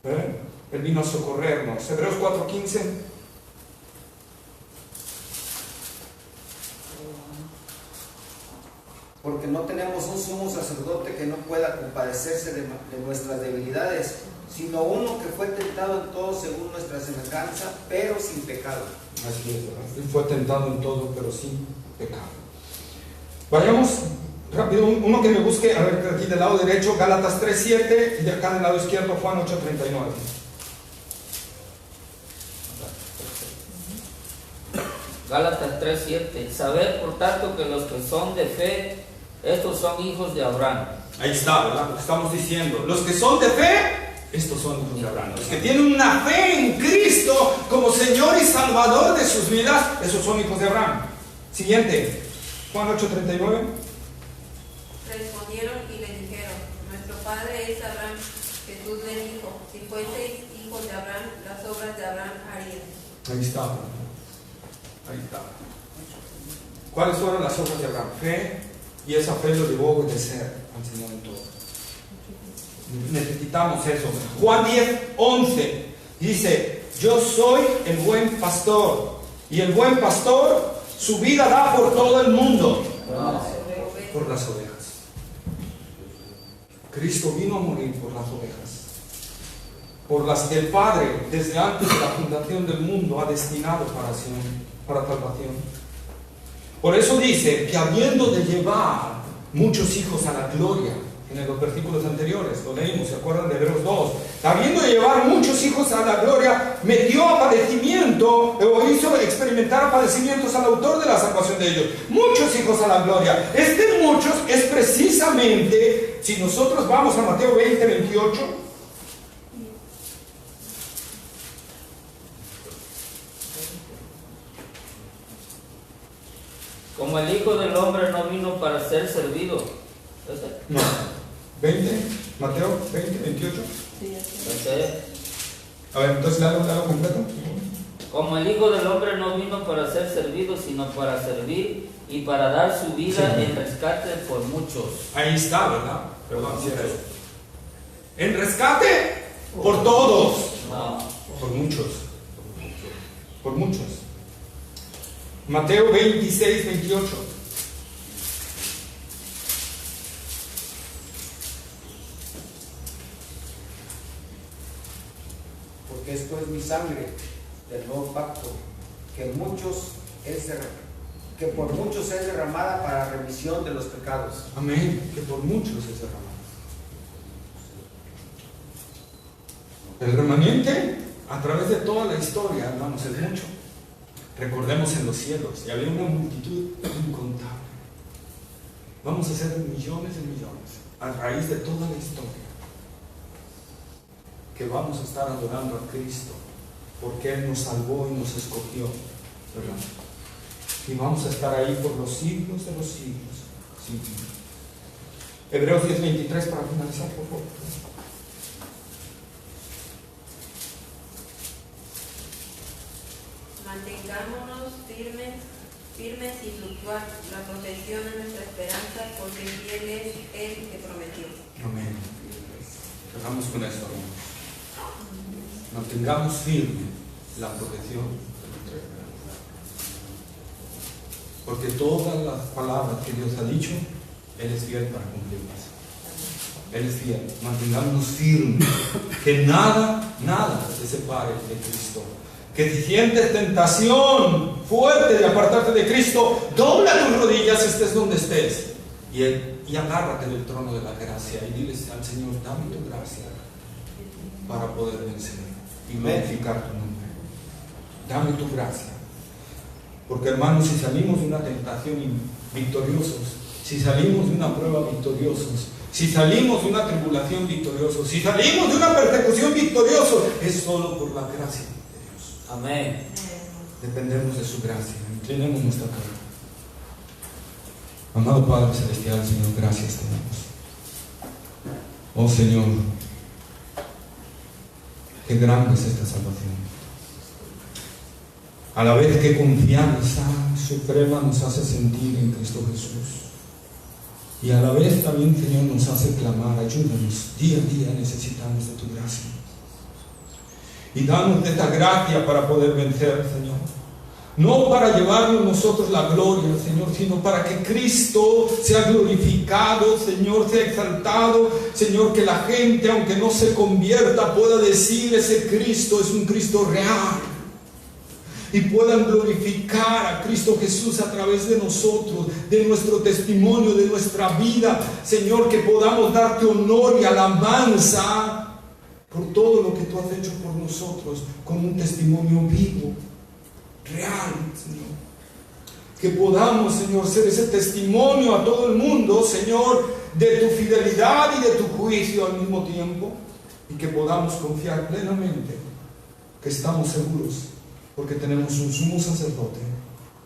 Él vino a socorrernos. Hebreos 4:15. Porque no tenemos un sumo sacerdote que no pueda compadecerse de nuestras debilidades, sino uno que fue tentado en todo según nuestra semejanza, pero sin pecado. Así es, ¿verdad? Él fue tentado en todo, pero sin pecado. Vayamos rápido, uno que me busque, a ver, aquí del lado derecho, Gálatas 3:7, y de acá del lado izquierdo, Juan 8:39. Gálatas 3:7. Sabed por tanto que los que son de fe, estos son hijos de Abraham. Ahí está, ¿verdad? Lo que estamos diciendo. Los que son de fe, estos son hijos de Abraham. Los que tienen una fe en Cristo como Señor y Salvador de sus vidas, esos son hijos de Abraham. Siguiente, Juan 8:39. Respondieron y le dijeron, nuestro padre es Abraham. Jesús le dijo, si fueseis hijos de Abraham, las obras de Abraham harían. Ahí está. Ahí está. ¿Cuáles fueron las obras de Abraham? Fe, Y esa fe lo llevó a obedecer al Señor en todo. Necesitamos eso. Juan 10:11 dice: yo soy el buen pastor, y el buen pastor su vida da por todo el mundo, por las ovejas. Cristo vino a morir por las ovejas, por las que el Padre desde antes de la fundación del mundo ha destinado para salvación. Por eso dice que habiendo de llevar muchos hijos a la gloria, en los versículos anteriores, lo leímos, ¿se acuerdan de Hebreos 2? Habiendo de llevar muchos hijos a la gloria, metió a padecimiento, o hizo experimentar padecimientos al autor de la salvación de ellos. Muchos hijos a la gloria. Este muchos es precisamente, si nosotros vamos a Mateo 20:28, como el Hijo del Hombre no vino para ser servido. no, 20, Mateo 20:28. A ver, entonces ¿la completo? Como el Hijo del Hombre no vino para ser servido, sino para servir y para dar su vida en rescate por muchos. Ahí está, ¿verdad? Perdón, si era eso. En rescate por todos. No. Por muchos. Por muchos. Mateo 26:28. Porque esto es mi sangre del nuevo pacto, que por muchos es derramada para remisión de los pecados. Amén. Que por muchos es derramado. El remanente, a través de toda la historia, hermanos, es mucho. Recordemos en los cielos, y había una multitud incontable. Vamos a ser millones y millones, a raíz de toda la historia, que vamos a estar adorando a Cristo, porque Él nos salvó y nos escogió, ¿verdad? Y vamos a estar ahí por los siglos de los siglos. Sí. Hebreos 10:23 para finalizar, por favor. Mantengámonos firmes sin fluctuar la profesión de nuestra esperanza, porque fiel es el que prometió. Amén. Cerramos con esto, hermanos. Mantengamos firme la profesión de nuestra esperanza, porque todas las palabras que Dios ha dicho, Él es fiel para cumplirlas. Él es fiel. Mantengámonos firmes, que nada se separe de Cristo. Que si sientes tentación fuerte de apartarte de Cristo, dobla tus rodillas, estés donde estés, y agárrate del trono de la gracia y diles al Señor: dame tu gracia para poder vencer y glorificar tu nombre. Dame tu gracia. Porque, hermanos, si salimos de una tentación victoriosos, si salimos de una prueba victoriosos, si salimos de una tribulación victoriosos, si salimos de una persecución victoriosos, es solo por la gracia de Dios. Amén. Dependemos de su gracia. Inclinemos nuestra cabeza. Amado Padre Celestial, Señor, gracias te damos. Oh Señor, qué grande es esta salvación. A la vez que confianza suprema nos hace sentir en Cristo Jesús. Y a la vez también, Señor, nos hace clamar: ayúdanos, día a día necesitamos de tu gracia. Y danos de esta gracia para poder vencer, Señor. No para llevarnos nosotros la gloria, Señor, sino para que Cristo sea glorificado, Señor, sea exaltado, Señor, que la gente, aunque no se convierta, pueda decir: ese Cristo es un Cristo real. Y puedan glorificar a Cristo Jesús a través de nosotros, de nuestro testimonio, de nuestra vida, Señor, que podamos darte honor y alabanza por todo lo que tú has hecho por nosotros, como un testimonio vivo, real, Señor. Que podamos, Señor, ser ese testimonio a todo el mundo, Señor, de tu fidelidad y de tu juicio al mismo tiempo, y que podamos confiar plenamente que estamos seguros, porque tenemos un sumo sacerdote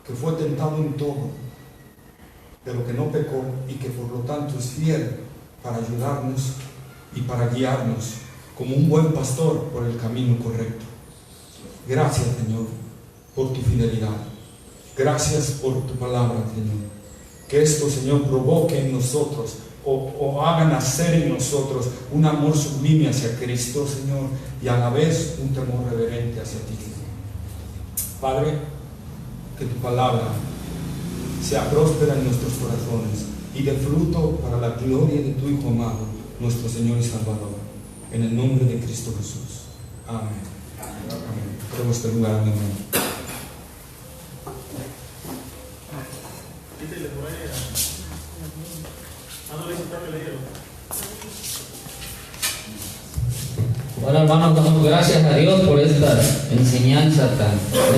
que fue tentado en todo, pero que no pecó, y que por lo tanto es fiel para ayudarnos y para guiarnos como un buen pastor por el camino correcto. Gracias, Señor, por tu fidelidad. Gracias por tu palabra, Señor. Que esto, Señor, provoque en nosotros o haga nacer en nosotros un amor sublime hacia Cristo, Señor, y a la vez un temor reverente hacia ti. Padre, que tu palabra sea próspera en nuestros corazones y de fruto para la gloria de tu Hijo amado, nuestro Señor y Salvador. En el nombre de Cristo Jesús. Amén. Amén. Podemos este lugar, amén. Bueno, hermanos, damos gracias a Dios por esta enseñanza tan